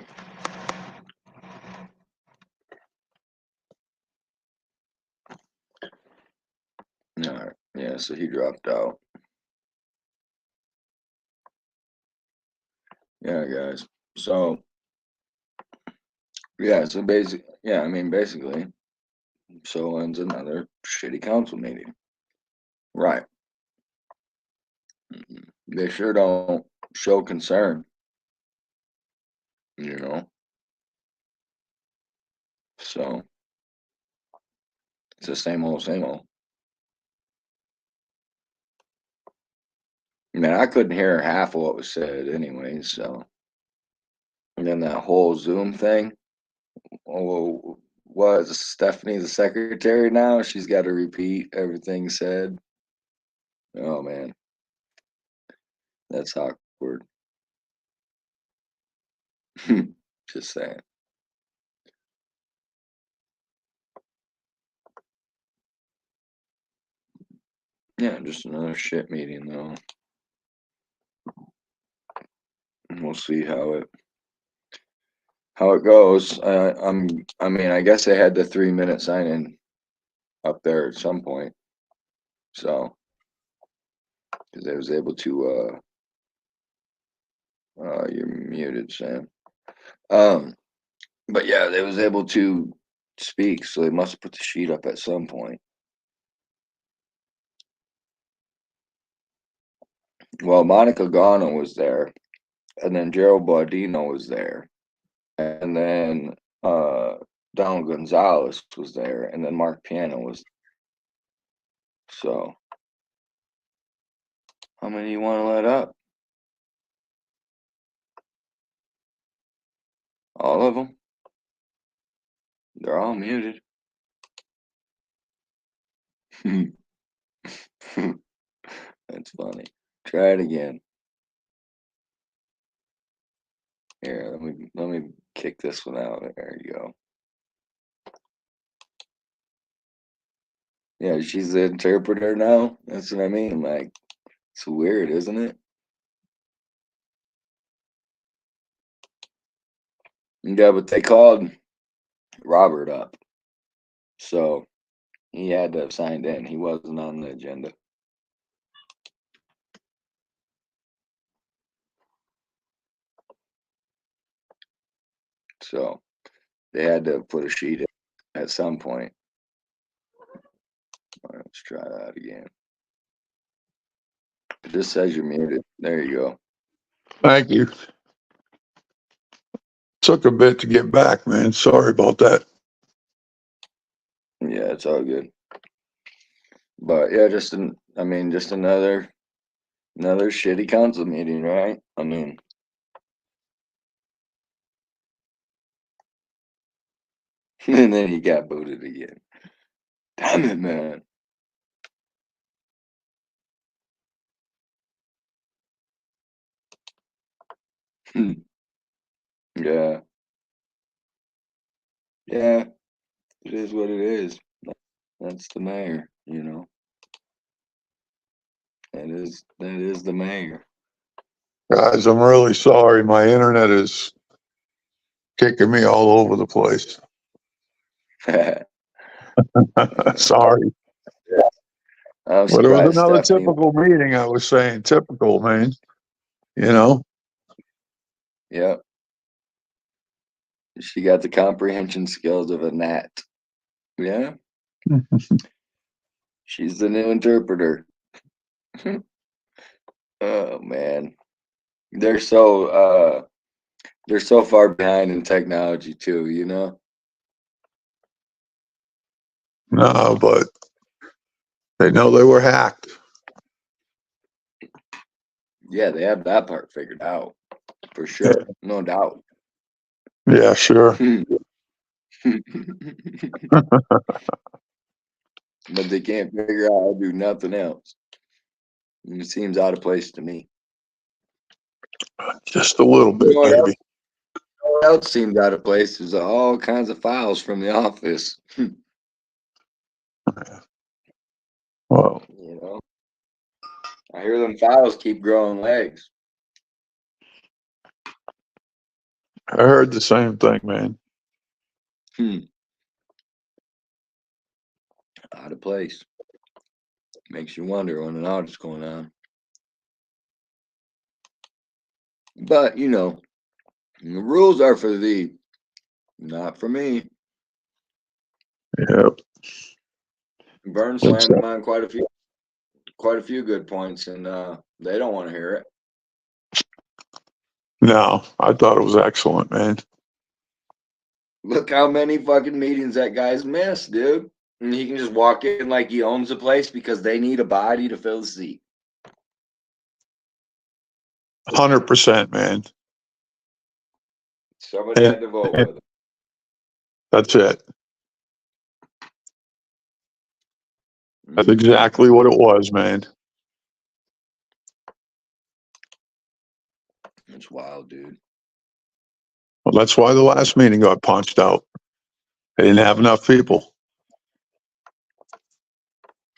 All right. Yeah, so he dropped out. Yeah, guys. So, yeah, so basically, yeah, I mean, basically, so ends another shitty council meeting. Right. They sure don't show concern, you know? So, it's the same old, same old. Man, I couldn't hear half of what was said anyway, so. And then that whole Zoom thing. Oh, was Stephanie the secretary now? She's got to repeat everything said. Oh man, that's awkward. Just saying. Yeah, just another shit meeting though. We'll see how it goes. I mean, I guess they had the 3-minute sign in up there at some point. So, because they was able to. You're muted, Sam. But yeah, they was able to speak, so they must have put the sheet up at some point. Well, Monica Gano was there, and then Gerald Baudino was there, and then Donald Gonzalez was there, and then Mark Piano was. So, how many you want to let up? All of them? They're all muted. That's funny. Try it again. Here, let me kick this one out. There you go. Yeah, she's the interpreter now. That's what I mean. Like, it's weird, isn't it? Yeah, but they called Robert up, so he had to have signed in. He wasn't on the agenda. So they had to put a sheet in at some point. All right, let's try that again. It just says you're muted. There you go. Thank you. Took a bit to get back, man. Sorry about that. Yeah, it's all good. But yeah, just another shitty council meeting, right? I mean, and then he got booted again. Damn it, man. Yeah. Yeah, it is what it is. That's the mayor, you know. That is the mayor. Guys, I'm really sorry. My internet is kicking me all over the place. Sorry. I'm But it was surprised another Stephanie. typical meeting. I was saying typical, man. You know? Yep. She got the comprehension skills of a gnat. Yeah. She's the new interpreter. Oh man. They're so far behind in technology too, you know? No, but they know they were hacked. Yeah, they have that part figured out. For sure. No doubt. Yeah, sure. but they can't figure out how to do nothing else. It seems out of place to me. Just a little bit, You know maybe. what else seems out of place is all kinds of files from the office. Well, You know, I hear them files keep growing legs. I heard the same thing, man. Out of place. Makes you wonder when an audit's going on. But you know, the rules are for thee, not for me. Yep. Vern It's, slammed them on quite a few good points, and they don't want to hear it. no, I thought it was excellent, man. Look how many fucking meetings that guy's missed, dude. And he can just walk in like he owns the place because they need a body to fill the seat. 100%, man. Somebody had to vote with him. That's it. That's exactly what it was, man. It's wild, dude. Well, that's why the last meeting got punched out. They didn't have enough people.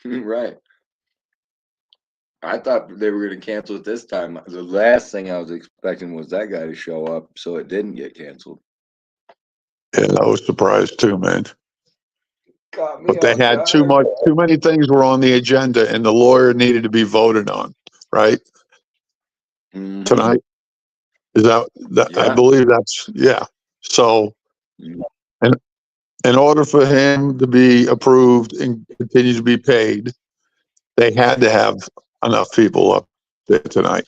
Right. I thought they were going to cancel it this time. The last thing I was expecting was that guy to show up, so it didn't get canceled. Yeah, I was surprised too, man. Caught me But they off had too many things were on the agenda, and the lawyer needed to be voted on, right? Mm-hmm. Tonight. Is that Yeah. I believe that's, yeah. So, and in order for him to be approved and continue to be paid, they had to have enough people up there tonight.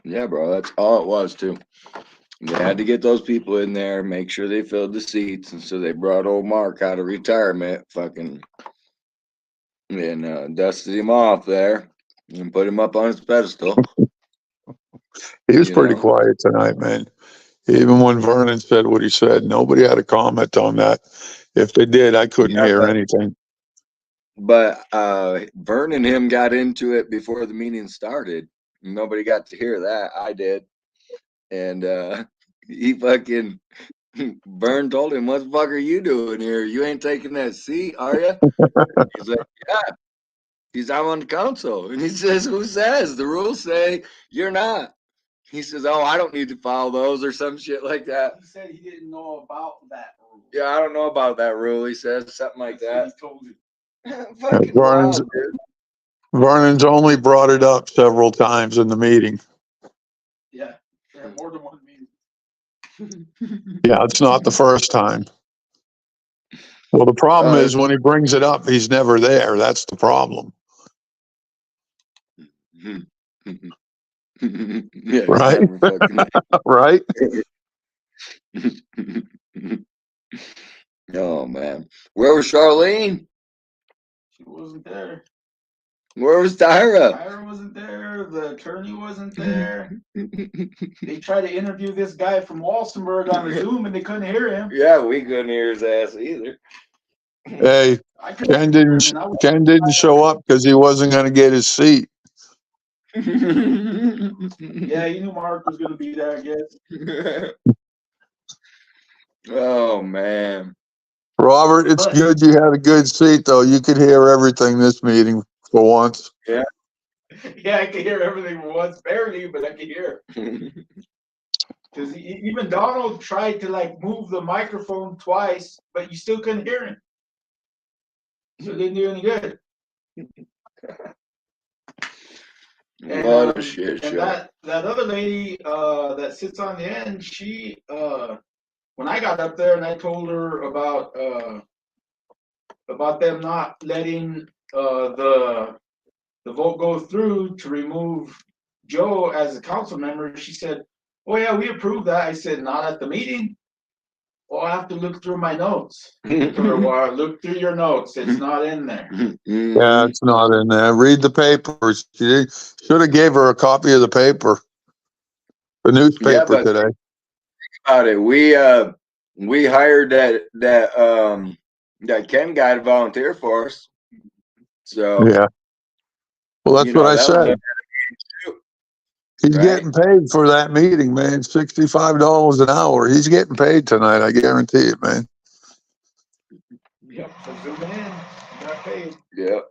Yeah, bro, that's all it was too. They had to get those people in there, make sure they filled the seats, and so they brought old Mark out of retirement, fucking, and dusted him off there and put him up on his pedestal. He was pretty quiet tonight, man. Even when Vernon said what he said, nobody had a comment on that. If they did, I couldn't hear anything. But Vern and him got into it before the meeting started. Nobody got to hear that. I did. And he fucking, Vern told him, "What the fuck are you doing here? You ain't taking that seat, are you?" He's like, "Yeah." He's, "I'm on the council." And he says, "Who says? The rules say you're not." He says, "Oh, I don't need to follow those," or some shit like that. He said he didn't know about that rule. Yeah, I don't know about that rule. He says something like that. He told you. Fucking wild, dude. Vernon's only brought it up several times in the meeting. Yeah, more than one meeting. Yeah, it's not the first time. Well, the problem is when he brings it up, he's never there. That's the problem. Yeah, right? Right? Oh man, where was Charlene? She wasn't there. Where was Tyra? Tyra wasn't there. The attorney wasn't there. They tried to interview this guy from Walsenburg on the Zoom, and they couldn't hear him. Yeah, we couldn't hear his ass either. Hey, Ken didn't show up because he wasn't going to get his seat. Yeah, he knew Mark was going to be there, I guess. Oh man, Robert, it's good you had a good seat though. You could hear everything this meeting for once. Yeah. Yeah, I could hear everything for once, barely, but I could hear. Because even Donald tried to like move the microphone twice, but you still couldn't hear him. So it didn't do any good. And, what a shit and show. that other lady that sits on the end, she when I got up there and I told her about them not letting the vote go through to remove Joe as a council member, she said, "Oh yeah, we approved that." I said, "Not at the meeting." Oh, I have to look through my notes. Look through your notes. It's not in there. Yeah, it's not in there. Read the papers. You should have gave her a copy of the paper, the newspaper but today. About it, we hired that Ken guy to volunteer for us. So Yeah. Well, that's what I said. He's right? getting paid for that meeting, man. $65 an hour. He's getting paid tonight. I guarantee it, man. Yep, for zooming in, he got paid. Yep.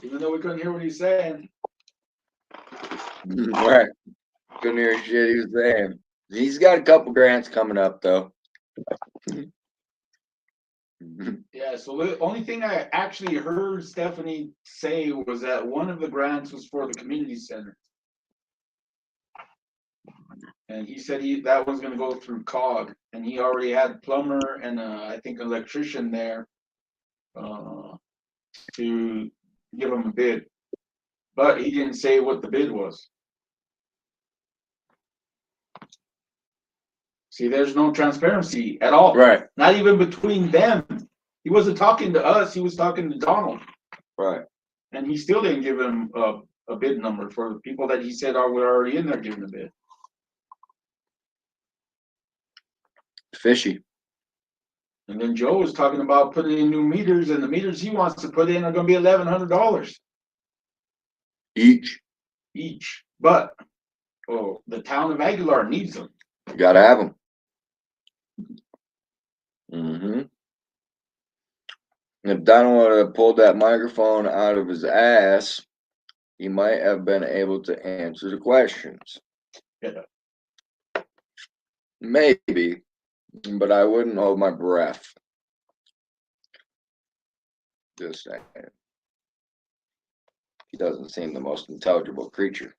Even though we couldn't hear what he's saying. Right. Couldn't hear shit he was saying. He's got a couple grants coming up though. Yeah, so the only thing I actually heard Stephanie say was that one of the grants was for the community center. And he said that was gonna go through COG, and he already had plumber and I think electrician there to give him a bid. But he didn't say what the bid was. See, there's no transparency at all. Right. Not even between them. He wasn't talking to us, he was talking to Donald. Right. And he still didn't give him a bid number for the people that he said were already in there giving a bid. Fishy. And then Joe was talking about putting in new meters, and the meters he wants to put in are gonna be $1,100 each. But the town of Aguilar needs them. You gotta have them. Mm-hmm. If Donald would have pulled that microphone out of his ass, he might have been able to answer the questions. Yeah. Maybe, but I wouldn't hold my breath. Just saying. He doesn't seem the most intelligible creature.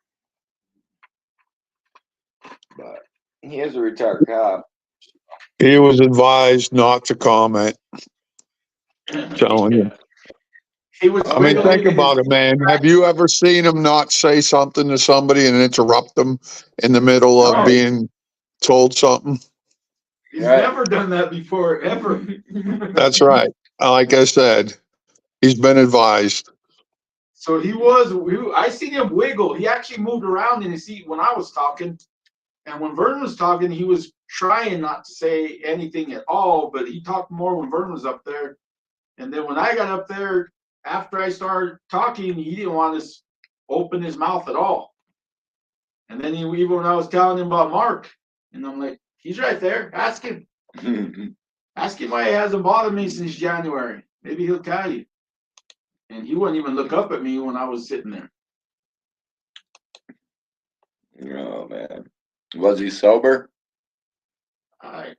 But he is a retired cop. He was advised not to comment. Telling you. I mean, think about it, man. Have you ever seen him not say something to somebody and interrupt them in the middle of being told something? He's never done that before, ever. That's right. Like I said, he's been advised. So I seen him wiggle. He actually moved around in his seat when I was talking. And when Vernon was talking, he was trying not to say anything at all, but he talked more when Vernon was up there. And then when I got up there, after I started talking, he didn't want to open his mouth at all. And then even when I was telling him about Mark, and I'm like, he's right there. Ask him. Ask him why he hasn't bothered me since January. Maybe he'll tell you. And he wouldn't even look up at me when I was sitting there. Oh, man. Was he sober? I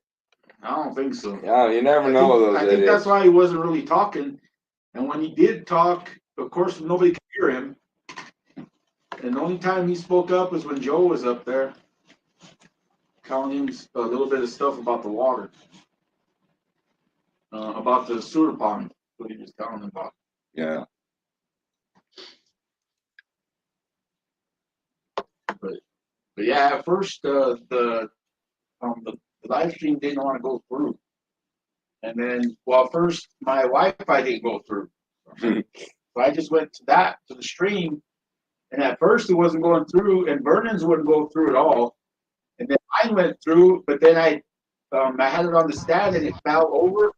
don't think so. Yeah, you never know those I think that's why he wasn't really talking. And when he did talk, of course, nobody could hear him. And the only time he spoke up was when Joe was up there, telling him a little bit of stuff about the water, about the sewer pond, what he was telling him about. Yeah. But yeah, at first the live stream didn't want to go through, and then first my Wi-Fi didn't go through, so I just went to the stream, and at first it wasn't going through, and Vernon's wouldn't go through at all, and then mine went through, but then I had it on the stand and it fell over,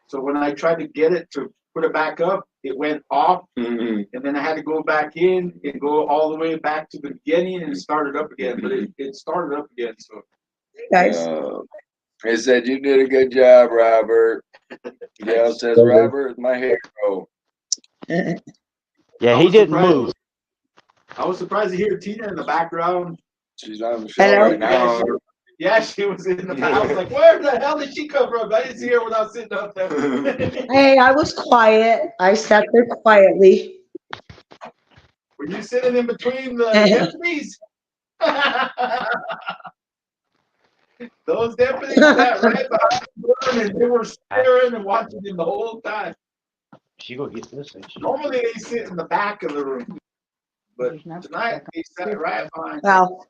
so when I tried to get it to put it back up, it went off, and then I had to go back in and go all the way back to the beginning and start it up again. But it started up again. So, guys, he said you did a good job, Robert. Gail says Robert is my hero. Yeah, he didn't move. I was surprised to hear Tina in the background. She's on the show right now. Yeah, she was in the back. I was like, where the hell did she come from? I didn't see her when I was sitting up there. Hey, I was quiet. I sat there quietly. Were you sitting in between the deputies? Those deputies sat right behind him, and they were staring and watching him the whole time. She go get this. Normally they sit in the back of the room, but tonight they sat right behind. Well,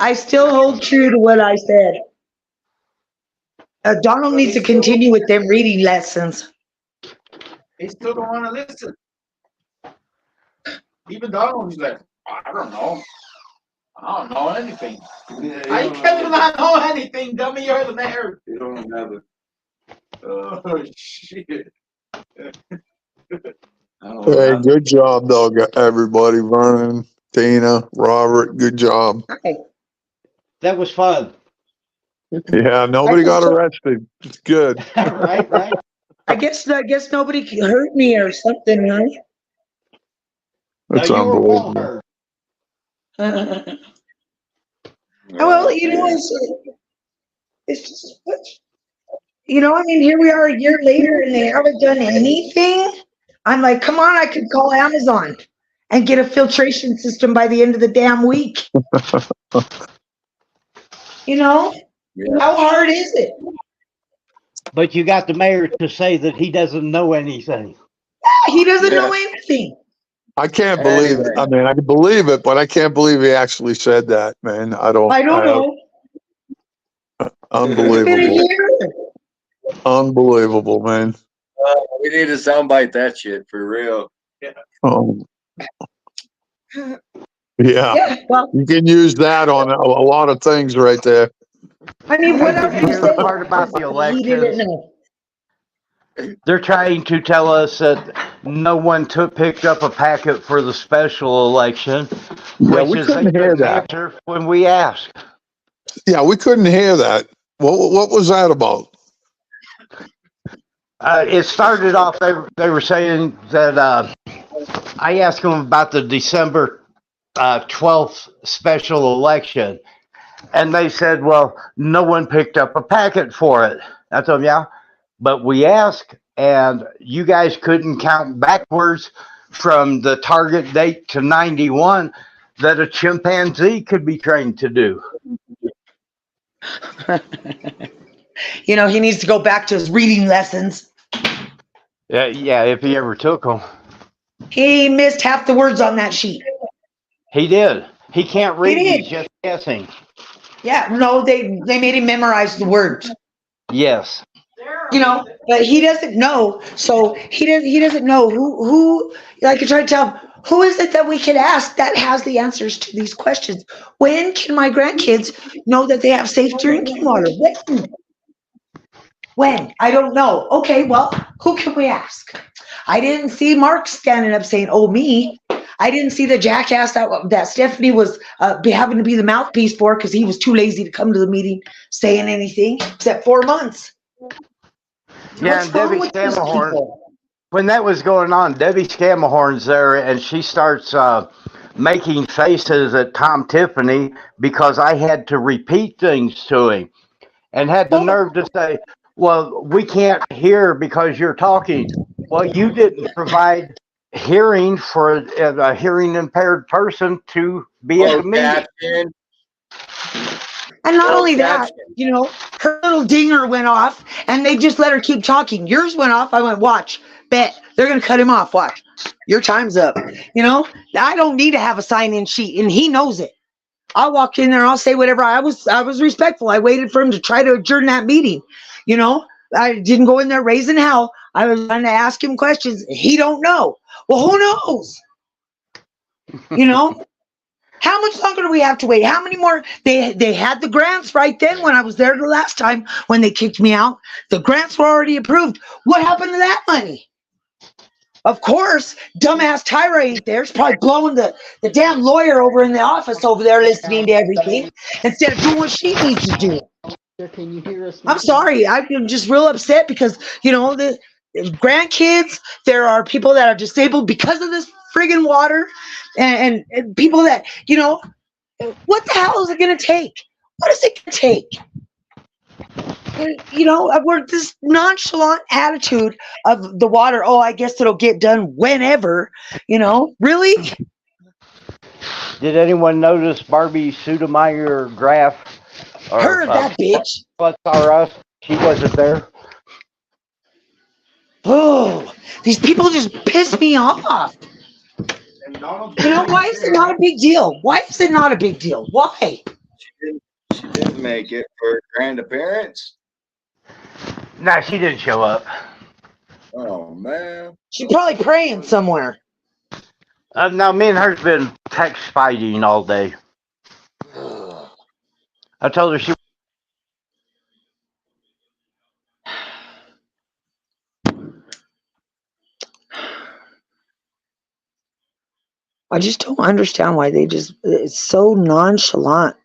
I still hold true to what I said. Donald needs to continue with them reading lessons. They still don't want to listen. Even Donald's like, I don't know. I don't know anything. Yeah, I cannot know anything, dummy. You're the mayor. You don't have it. Oh, shit. Hey, good job, though, everybody. Vernon, Tina, Robert, good job. That was fun. Yeah, nobody got arrested. It's good. Right. I guess nobody hurt me or something, huh? That's No, you were well unbelievable. heard. Well, it's just, I mean, here we are a year later and they haven't done anything. I'm like, come on, I could call Amazon and get a filtration system by the end of the damn week. How hard is it? But you got the mayor to say that he doesn't know anything. He doesn't know anything. I can't believe it. I mean, I can believe it, but I can't believe he actually said that, man. I don't know. Unbelievable. Unbelievable, man. We need to soundbite that shit for real. Yeah. Well, you can use that on a lot of things right there. I mean, what else Did you hear the part about the he didn't elections? know. They're trying to tell us that no one picked up a packet for the special election, Yeah, which we is couldn't hear that. answer when we ask. Yeah, we couldn't hear that. What was that about? It started off, they were saying that I asked them about the December 12th special election, and they said, well, no one picked up a packet for it. I told them, yeah, but we asked, and you guys couldn't count backwards from the target date to 91 that a chimpanzee could be trained to do. He needs to go back to his reading lessons. Yeah, if he ever took them. He missed half the words on that sheet. He did. He can't read. He's just guessing. Yeah, no, they made him memorize the words. Yes. But he doesn't know. So he doesn't know who. Like I try to tell him, who is it that we can ask that has the answers to these questions? When can my grandkids know that they have safe drinking water? When? I don't know. Okay, well, who can we ask? I didn't see Mark standing up saying, oh, me. I didn't see the jackass that Stephanie was having to be the mouthpiece for because he was too lazy to come to the meeting saying anything except 4 months. Yeah, and Debbie Scamahorn, when that was going on, Debbie Scamahorn's there and she starts making faces at Tom Tiffany because I had to repeat things to him and had the nerve to say, well, we can't hear because you're talking. Well, you didn't provide hearing for a hearing impaired person to be at the meeting. And not only that, her little dinger went off and they just let her keep talking. Yours went off. I went, watch, bet they're going to cut him off. Watch, your time's up. I don't need to have a sign-in sheet and he knows it. I'll walk in there. I'll say whatever. I was respectful. I waited for him to try to adjourn that meeting. I didn't go in there raising hell. I was trying to ask him questions. He don't know. Well, who knows? How much longer do we have to wait? How many more? They had the grants right then when I was there the last time when they kicked me out. The grants were already approved. What happened to that money? Of course, dumbass Tyra ain't there. She's probably blowing the damn lawyer over in the office over there listening to everything instead of doing what she needs to do. Can you hear us? I'm sorry. I'm just real upset because, the grandkids, there are people that are disabled because of this friggin' water and people that, what the hell is it going to take? What is it going to take? We're this nonchalant attitude of the water. Oh, I guess it'll get done whenever, really? Did anyone notice Barbie Sotomayor Graf? Her, that bitch. She wasn't there. Oh, these people just piss me off. Why is it not a big deal? Why is it not a big deal? Why? She didn't make it for a grand appearance. No, she didn't show up. Oh man. She's probably praying somewhere. No, me and her's been text fighting all day. I told her she. I just don't understand why it's so nonchalant.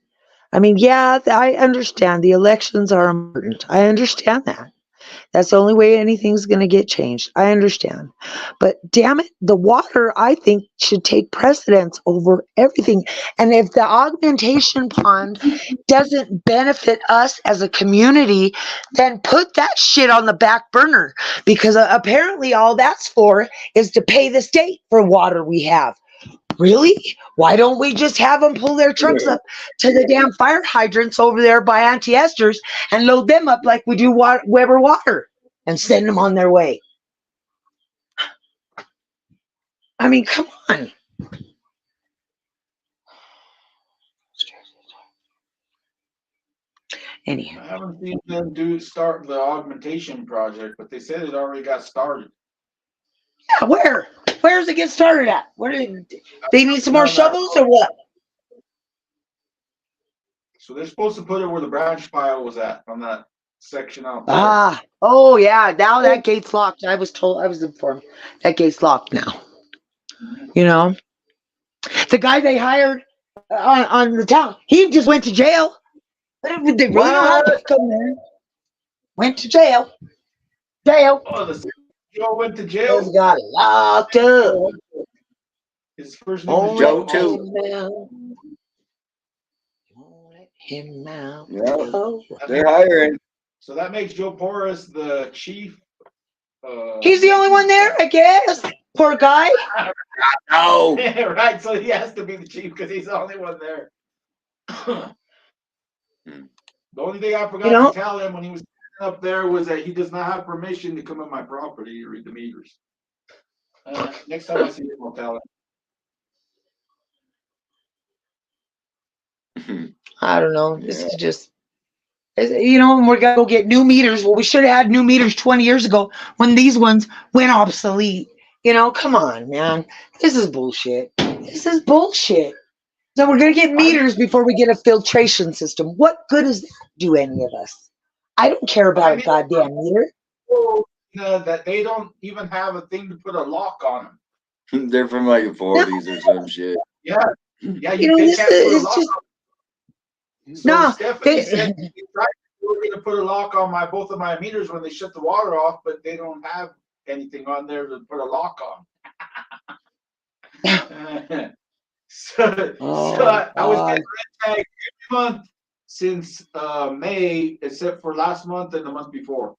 I mean, yeah, I understand the elections are important. I understand that. That's the only way anything's going to get changed. I understand. But damn it, the water, I think, should take precedence over everything. And if the augmentation pond doesn't benefit us as a community, then put that shit on the back burner. Because apparently all that's for is to pay the state for water we have. Really? Why don't we just have them pull their trucks up to the damn fire hydrants over there by Auntie Esther's and load them up like we do Weber Water and send them on their way? I mean, come on. Anyhow. I haven't seen them start the augmentation project, but they said it already got started. Yeah, where? Where does it get started at? Where do they need some more shovels or what? So they're supposed to put it where the branch pile was at on that section out there. Ah, oh yeah. Now that gate's locked. I was informed that gate's locked now. You know, the guy they hired on the town, he just went to jail. They really don't have to come there. Went to jail. Jail. Oh, the Joe went to jail. He's got locked up. His first name is Joe too. Him out. Yeah, they're hiring. So that makes Joe Porras the chief. He's the only one there, I guess. Poor guy. No. Right, so he has to be the chief because he's the only one there. The only thing I forgot to tell him when he was up there was that he does not have permission to come on my property to read the meters. Next time I see him, I'll tell him. I don't know. This is just, you know, we're going to go get new meters. Well, we should have had new meters 20 years ago when these ones went obsolete. You know, come on, man. This is bullshit. This is bullshit. So we're going to get meters before we get a filtration system. What good does that do any of us? I don't care about a goddamn meter. That they don't even have a thing to put a lock on them. They're from like the 40s or some shit. Yeah. Yeah, you know, this is just... So no, Stephanie said they were going to put a lock on both of my meters when they shut the water off, but they don't have anything on there to put a lock on. So I was getting red tagged every month since May, except for last month and the month before.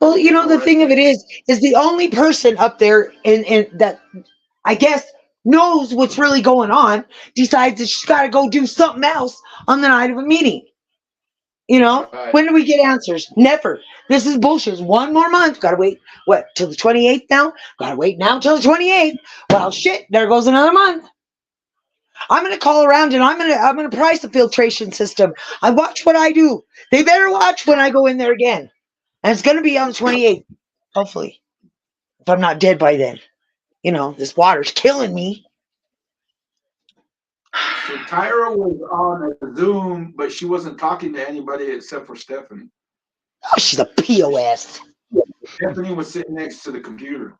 Well, you know, the thing of it is the only person up there in that, I guess, knows what's really going on, decides that she's got to go do something else on the night of a meeting. You know, when do we get answers? Never. This is bullshit. It's one more month. Got to wait, what, till the 28th now? Got to wait now till the 28th. Well, shit, there goes another month. I'm going to call around and I'm going to price the filtration system. I watch what I do. They better watch when I go in there again. And it's going to be on the 28th, hopefully, if I'm not dead by then. You know, this water's killing me. So Tyra was on a Zoom, but she wasn't talking to anybody except for Stephanie. Oh, she's a POS. Stephanie was sitting next to the computer.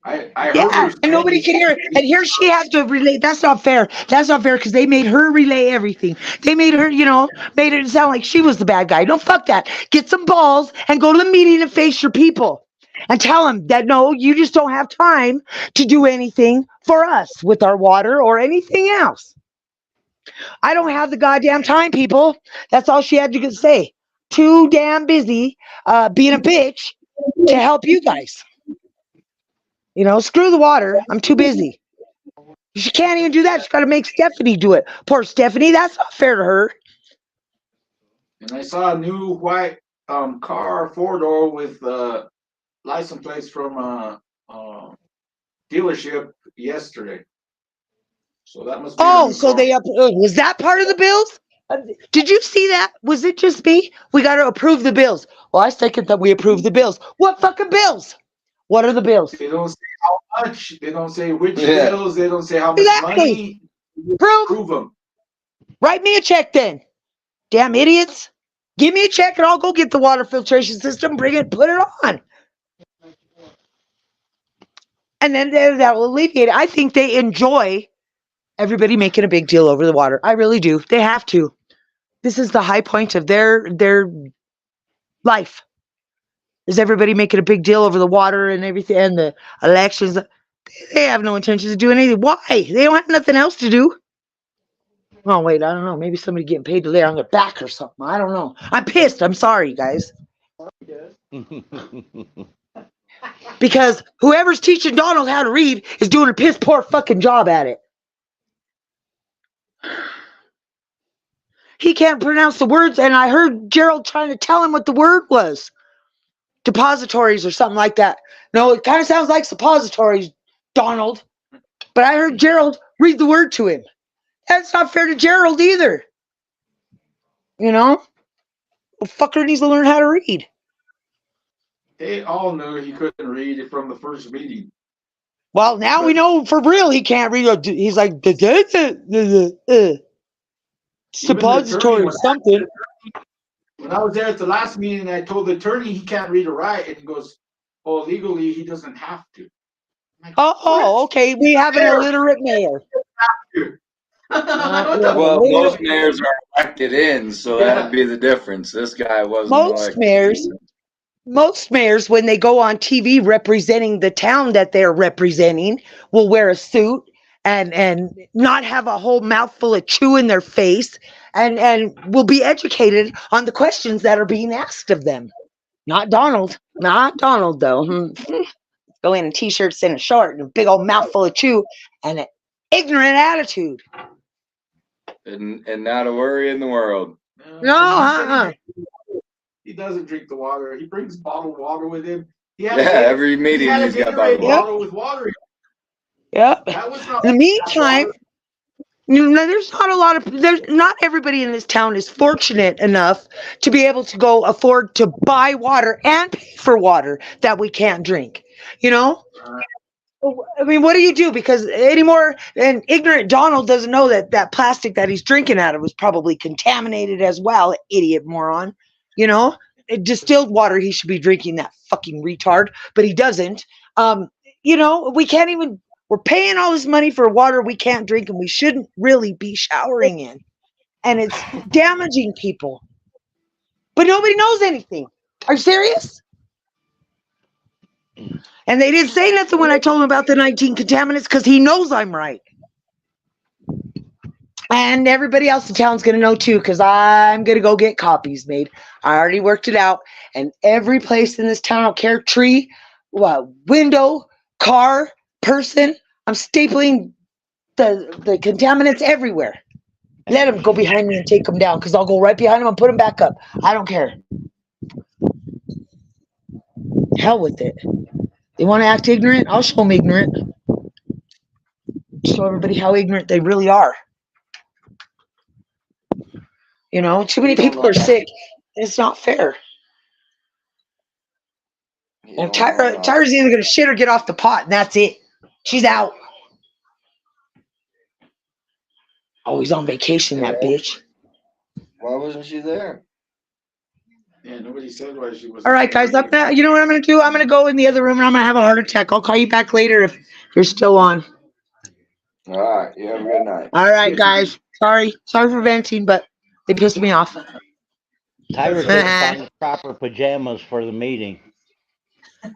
I heard her and nobody can hear it. And here she has to relay. That's not fair. That's not fair because they made her relay everything. They made her, you know, made it sound like she was the bad guy. No, fuck that. Get some balls and go to the meeting and face your people. And tell them that, no, you just don't have time to do anything for us with our water or anything else. I don't have the goddamn time, people. That's all she had to say. Too damn busy being a bitch to help you guys. You know, screw the water. I'm too busy. She can't even do that. She's got to make Stephanie do it. Poor Stephanie. That's not fair to her. And I saw a new white car, 4-door with license plates from a dealership yesterday. So that must be. Oh, so they was that part of the bills? Did you see that? Was it just me? We got to approve the bills. Well, I second that we approve the bills. What fucking bills? What are the bills? They don't say how much. They don't say which Yeah. bills. They don't say how much Exactly. money. Prove them. Write me a check then. Damn idiots. Give me a check and I'll go get the water filtration system, bring it, put it on. And then that will alleviate it. I think they enjoy everybody making a big deal over the water. I really do. They have to. This is the high point of their life. Is everybody making a big deal over the water and everything and the elections? They have no intention of doing anything. Why? They don't have nothing else to do. Oh, wait, I don't know. Maybe somebody getting paid to lay on their back or something. I don't know. I'm pissed. I'm sorry, guys. Because whoever's teaching Donald how to read is doing a piss poor fucking job at it. He can't pronounce the words, and I heard Gerald trying to tell him what the word was. Depositories or something like that. No, it kind of sounds like suppositories, Donald. But I heard Gerald read the word to him. That's not fair to Gerald either. You know? The fucker needs to learn how to read. They all knew he couldn't read it from the first meeting. Well, now we know for real he can't read. He's like, suppository or something. When I was there at the last meeting, I told the attorney he can't read or write, and he goes, "Oh, legally he doesn't have to." Like, oh, okay. We have an illiterate mayor. Well, most mayors are elected in, so that'd be the difference. This guy wasn't elected. Most mayors, when they go on TV representing the town that they're representing, will wear a suit and not have a whole mouthful of chew in their face and will be educated on the questions that are being asked of them. Not Donald. Not Donald, though. Go in t-shirts and a short and a big old mouthful of chew and an ignorant attitude. And not a worry in the world. No, He doesn't drink the water. He brings bottled water with him. Every meeting he's got bottled water with water. Yep. In the meantime, there's not everybody in this town is fortunate enough to be able to afford to buy water and pay for water that we can't drink. You know? I mean, what do you do? Because anymore, and ignorant Donald doesn't know that plastic that he's drinking out of was probably contaminated as well, idiot moron. You know, distilled water he should be drinking, that fucking retard, but he doesn't. You know, we're paying all this money for water we can't drink and we shouldn't really be showering in. And it's damaging people. But nobody knows anything. Are you serious? And they didn't say nothing when I told him about the 19 contaminants because he knows I'm right. And everybody else in town's going to know too because I'm going to go get copies made. I already worked it out. And every place in this town, I don't care, tree, window, car, person, I'm stapling the contaminants everywhere. Let them go behind me and take them down because I'll go right behind them and put them back up. I don't care. Hell with it. They want to act ignorant? I'll show them ignorant. Show everybody how ignorant they really are. You know, too many people are sick. It's not fair. And Tyra's either going to shit or get off the pot, and that's it. She's out. Always on vacation, that bitch. Why wasn't she there? Yeah, nobody said why she wasn't. All right, guys. You know what I'm going to do? I'm going to go in the other room and I'm going to have a heart attack. I'll call you back later if you're still on. All right. You have a good night. All right, guys. Sorry for venting, but they pissed me off. Tyra couldn't find the proper pajamas for the meeting.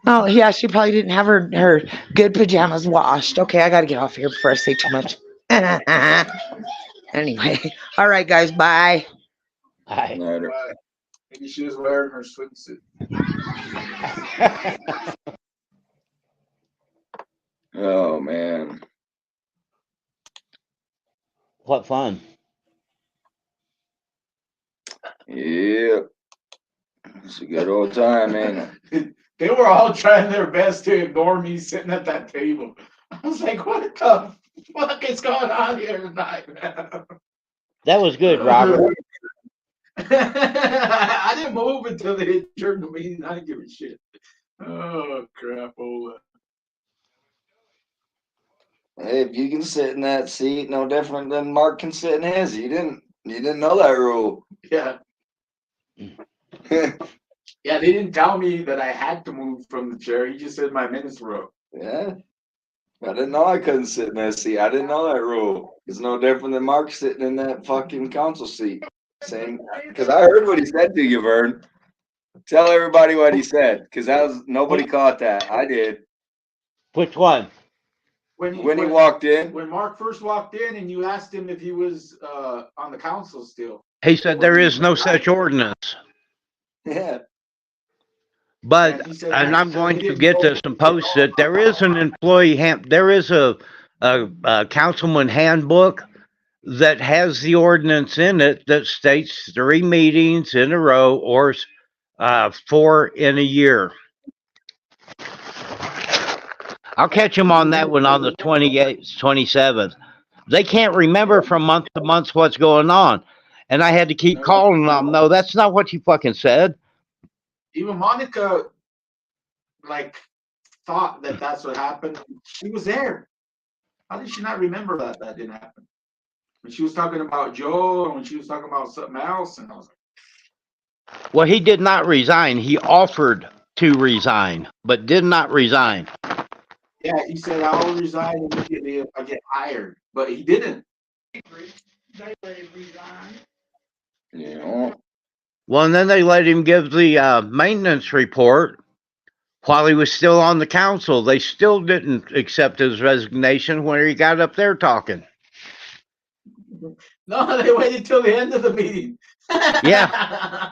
Oh, yeah, she probably didn't have her good pajamas washed. Okay, I got to get off here before I say too much. Anyway, all right, guys, bye. Bye. Later. Maybe she was wearing her swimsuit. Oh, man. What fun. Yeah. It's a good old time, ain't it? They were all trying their best to ignore me sitting at that table. I was like, what the fuck is going on here tonight, man? That was good, Robert. I didn't move until they adjourned the meeting. I didn't give a shit. Oh, crapola. Hey, if you can sit in that seat, no different than Mark can sit in his. You didn't know that rule. Yeah. Yeah, they didn't tell me that I had to move from the chair. He just said my minutes were up. Yeah. I didn't know I couldn't sit in that seat. I didn't know that rule. It's no different than Mark sitting in that fucking council seat. Same, because I heard what he said to you, Vern. Tell everybody what he said, because that was nobody caught that. I did. Which one? When he walked in. When Mark first walked in, and you asked him if he was on the council still. He said there is no such ordinance. Yeah. But, and I'm going to get this and post it. There is an employee there is a councilman handbook that has the ordinance in it that states 3 meetings in a row or 4 in a year. I'll catch him on that one on the 28th, 27th. They can't remember from month to month what's going on. And I had to keep calling them. No, that's not what you fucking said. Even Monica, like, thought that that's what happened. She was there. How did she not remember that didn't happen? When she was talking about Joe and when she was talking about something else, and I was like, well, he did not resign. He offered to resign, but did not resign. Yeah, he said, I'll resign immediately if I get hired. But he didn't. They let him resign. Yeah. Well, and then they let him give the maintenance report while he was still on the council. They still didn't accept his resignation when he got up there talking. No, they waited till the end of the meeting. Yeah.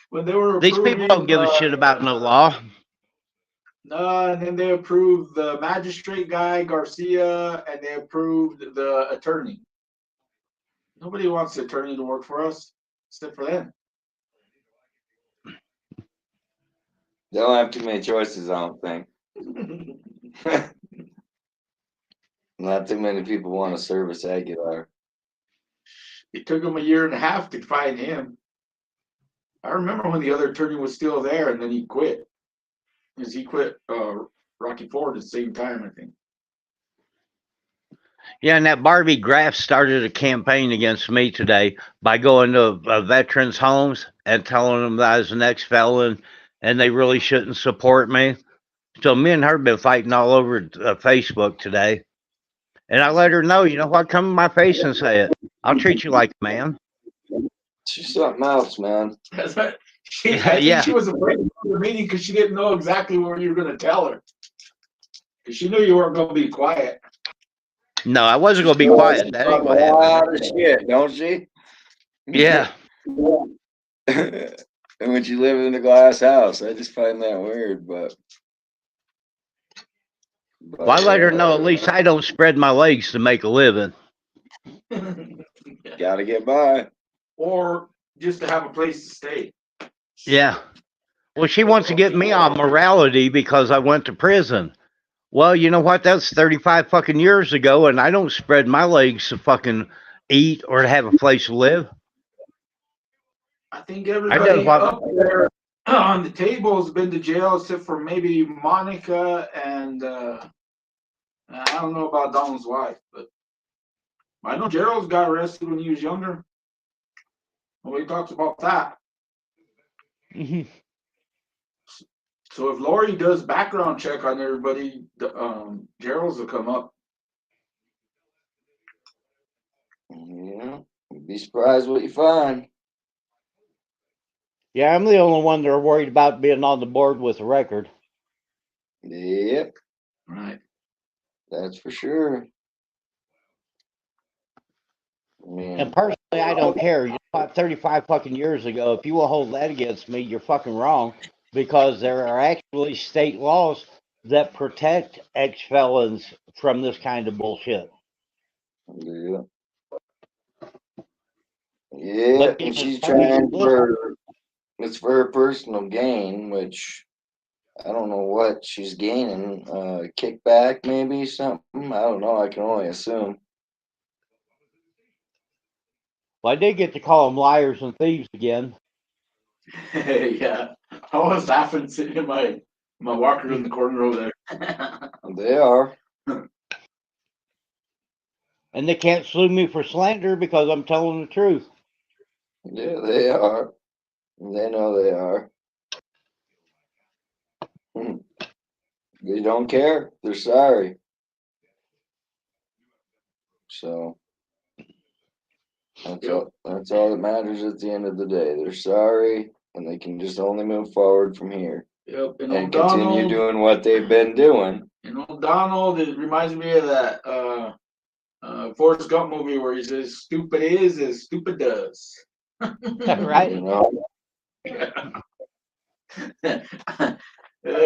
When they were These people don't give a shit about no law. No, and then they approved the magistrate guy, Garcia, and they approved the attorney. Nobody wants the attorney to work for us, except for them. They don't have too many choices, I don't think. Not too many people want to service Aguilar. It took them 1.5 years to find him. I remember when the other attorney was still there, and then he quit. Because he quit Rocky Ford at the same time, I think. Yeah, and that Barbie Graff started a campaign against me today by going to veterans' homes and telling them that I was an ex-felon and they really shouldn't support me. So me and her have been fighting all over Facebook today. And I let her know, you know what, come in my face and say it. I'll treat you like a man. She's something else, man. That's right. I think she was afraid of the meeting because she didn't know exactly what you were going to tell her. Because she knew you weren't going to be quiet. No, I wasn't going to be quiet. That ain't what happened. A lot of shit, don't she? Yeah. And when you live in a glass house, I just find that weird, but well, I let her know at least I don't spread my legs to make a living. Gotta get by. Or just to have a place to stay. Yeah. Well, she wants to get me on morality because I went to prison. Well, you know what? That's 35 fucking years ago, and I don't spread my legs to fucking eat or to have a place to live. I think everybody up there on the table has been to jail except for maybe Monica and I don't know about Donald's wife, but I know Gerald got arrested when he was younger. Nobody talks about that. Mm-hmm. So if Lori does background check on everybody, Gerald's will come up. Yeah, you'd be surprised what you find. Yeah, I'm the only one they're worried about being on the board with a record. Yep. Right. That's for sure. And personally, I don't care. You know, 35 fucking years ago, if you will hold that against me, you're fucking wrong, because there are actually state laws that protect ex-felons from this kind of bullshit. Yeah. Yeah, and she's trying it's for her personal gain, which I don't know what she's gaining. Kickback, maybe something. I don't know. I can only assume. Well, I did get to call them liars and thieves again. Yeah. I was laughing sitting in my walker in the corner over there. They are. And they can't sue me for slander because I'm telling the truth. Yeah, they are. They know they are. They don't care. They're sorry. So that's all that matters at the end of the day. They're sorry and they can just only move forward from here. Yep. And And old continue Donald, doing what they've been doing. and old Donald, it reminds me of that Forrest Gump movie where he says, "Stupid is as stupid does." Right? You know?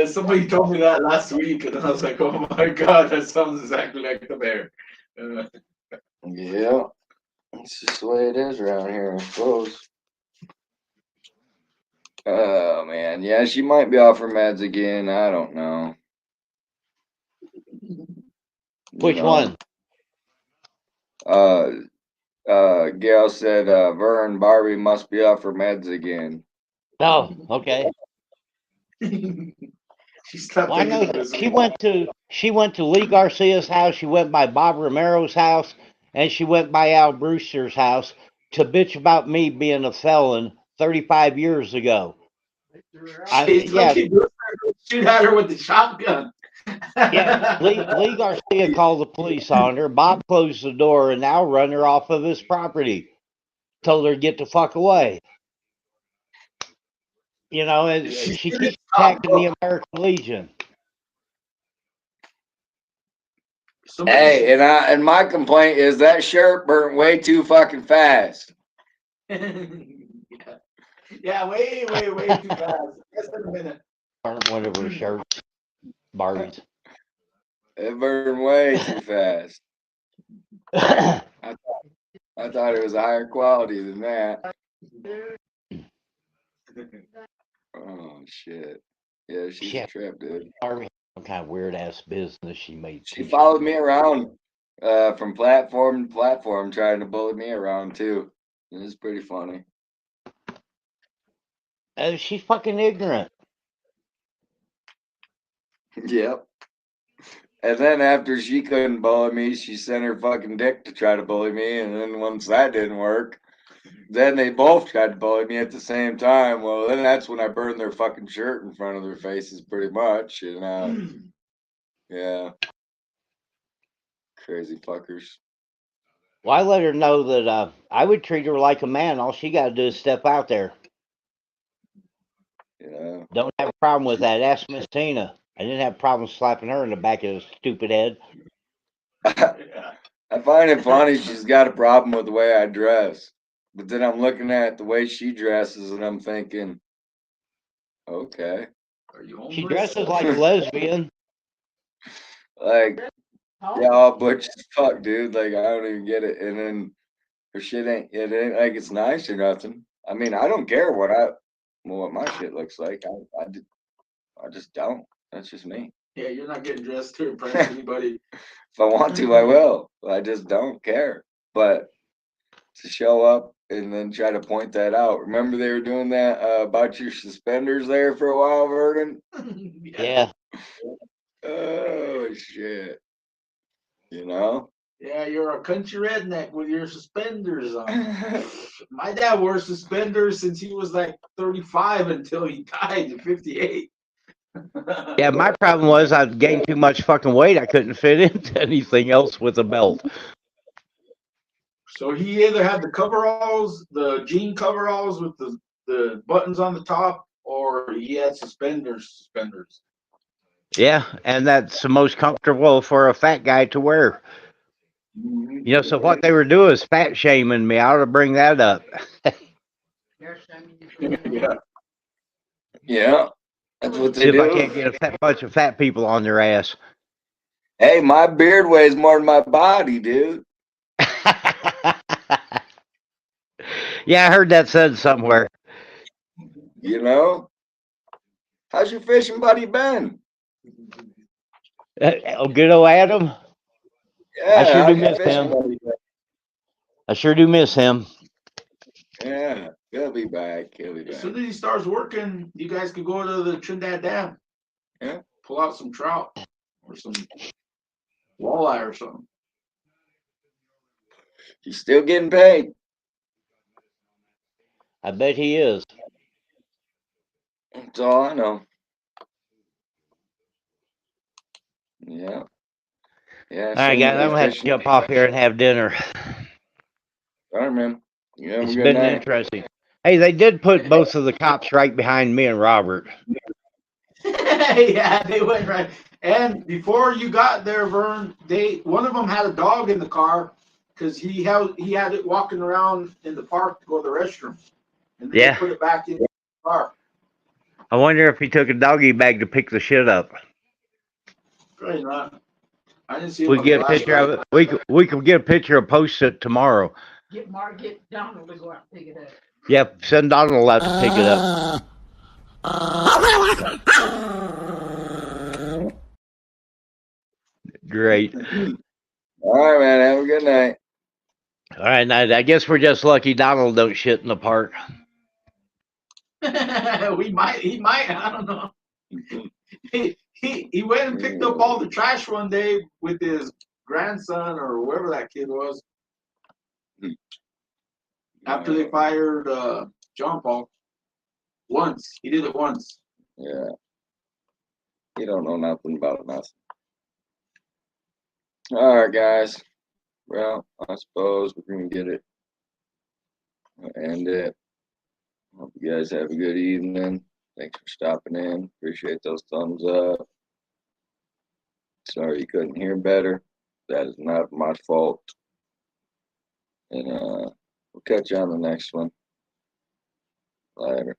Somebody told me that last week, and I was like, "Oh my god, that sounds exactly like the bear." Yeah. It's just the way it is around here, I suppose. Oh man, yeah, she might be off her meds again. I don't know. Which one? Gail said Vern Barbie must be off her meds again. Oh, okay. Well, I know she went to Lee Garcia's house, she went by Bob Romero's house, and she went by Al Brewster's house to bitch about me being a felon 35 years ago. Yeah. Shoot at her with the shotgun. Yeah, Lee Garcia called the police on her. Bob closed the door and Al run her off of his property. Told her to get the fuck away. You know, and she keeps attacking the American Legion. Hey, and my complaint is that shirt burnt way too fucking fast. Yeah, way too fast. Less than a minute. Aren't one of her shirts, Barbie's. It burned way too fast. I thought it was a higher quality than that. Oh shit. Yeah, she's a trip, dude. Barbie, some kind of weird ass business she made. She followed me around from platform to platform, trying to bully me around too. It was pretty funny. She's fucking ignorant. Yep. And then after she couldn't bully me, she sent her fucking dick to try to bully me. And then once that didn't work, then they both tried to bully me at the same time. Well, then that's when I burned their fucking shirt in front of their faces, pretty much. And yeah, crazy fuckers. Well, I let her know that I would treat her like a man. All she got to do is step out there. Yeah. Don't have a problem with that. Ask Miss Tina. I didn't have a problem slapping her in the back of the stupid head. I find it funny she's got a problem with the way I dress. But then I'm looking at the way she dresses and I'm thinking, okay. Are you She dresses like a lesbian. Like, yeah, all butch as fuck, dude. Like, I don't even get it. And then her shit it ain't like it's nice or nothing. I mean, I don't care what my shit looks like. I just don't. That's just me. Yeah, you're not getting dressed to impress anybody. If I want to, I will. I just don't care. But to show up and then try to point that out. Remember they were doing that about your suspenders there for a while, Vernon? Yeah. Oh shit. You know? Yeah, you're a country redneck with your suspenders on. My dad wore suspenders since he was like 35 until he died at 58. Yeah, my problem was I gained too much fucking weight. I couldn't fit into anything else with a belt. So he either had the coveralls, the jean coveralls with the buttons on the top, or he had suspenders. Yeah, and that's the most comfortable for a fat guy to wear. You know, so what they were doing is fat shaming me. I ought to bring that up. Yeah. Yeah. That's what they See do. if I can't get a bunch of fat people on their ass. Hey, my beard weighs more than my body, dude. Yeah, I heard that said somewhere. You know? How's your fishing buddy been? Oh, good old Adam. Yeah, I sure do how's your miss fishing him. buddy been? I sure do miss him. Yeah, he'll be back. He'll be As back. soon as he starts working, you guys can go to the Trinidad Dam. Yeah. Pull out some trout or some walleye or something. He's still getting paid. I bet he is. That's all I know. Yeah. Yeah. All right, guys, I'm gonna have to jump off here and have dinner. All right, man. You have It's a good been night. interesting. Hey, they did put both of the cops right behind me and Robert. Yeah, they went right. And before you got there, Vern, one of them had a dog in the car because he had it walking around in the park to go to the restroom, and they put it back in the car. I wonder if he took a doggy bag to pick the shit up. Probably not. I didn't see him We on can the get a last picture ride. of it. We can get a picture and post it tomorrow. Get Donald to go out and pick it up. Yep, send Donald out to pick it up. Great. All right, man. Have a good night. All right, now I guess we're just lucky Donald don't shit in the park. He might. I don't know. He went and picked up all the trash one day with his grandson or whoever that kid was. After they fired John Paul. Once. He did it once. Yeah. You don't know nothing about nothing. All right, guys. Well, I suppose we're going to get it. End it. Hope you guys have a good evening. Thanks for stopping in. Appreciate those thumbs up. Sorry you couldn't hear better. That is not my fault. And we'll catch you on the next one. Later.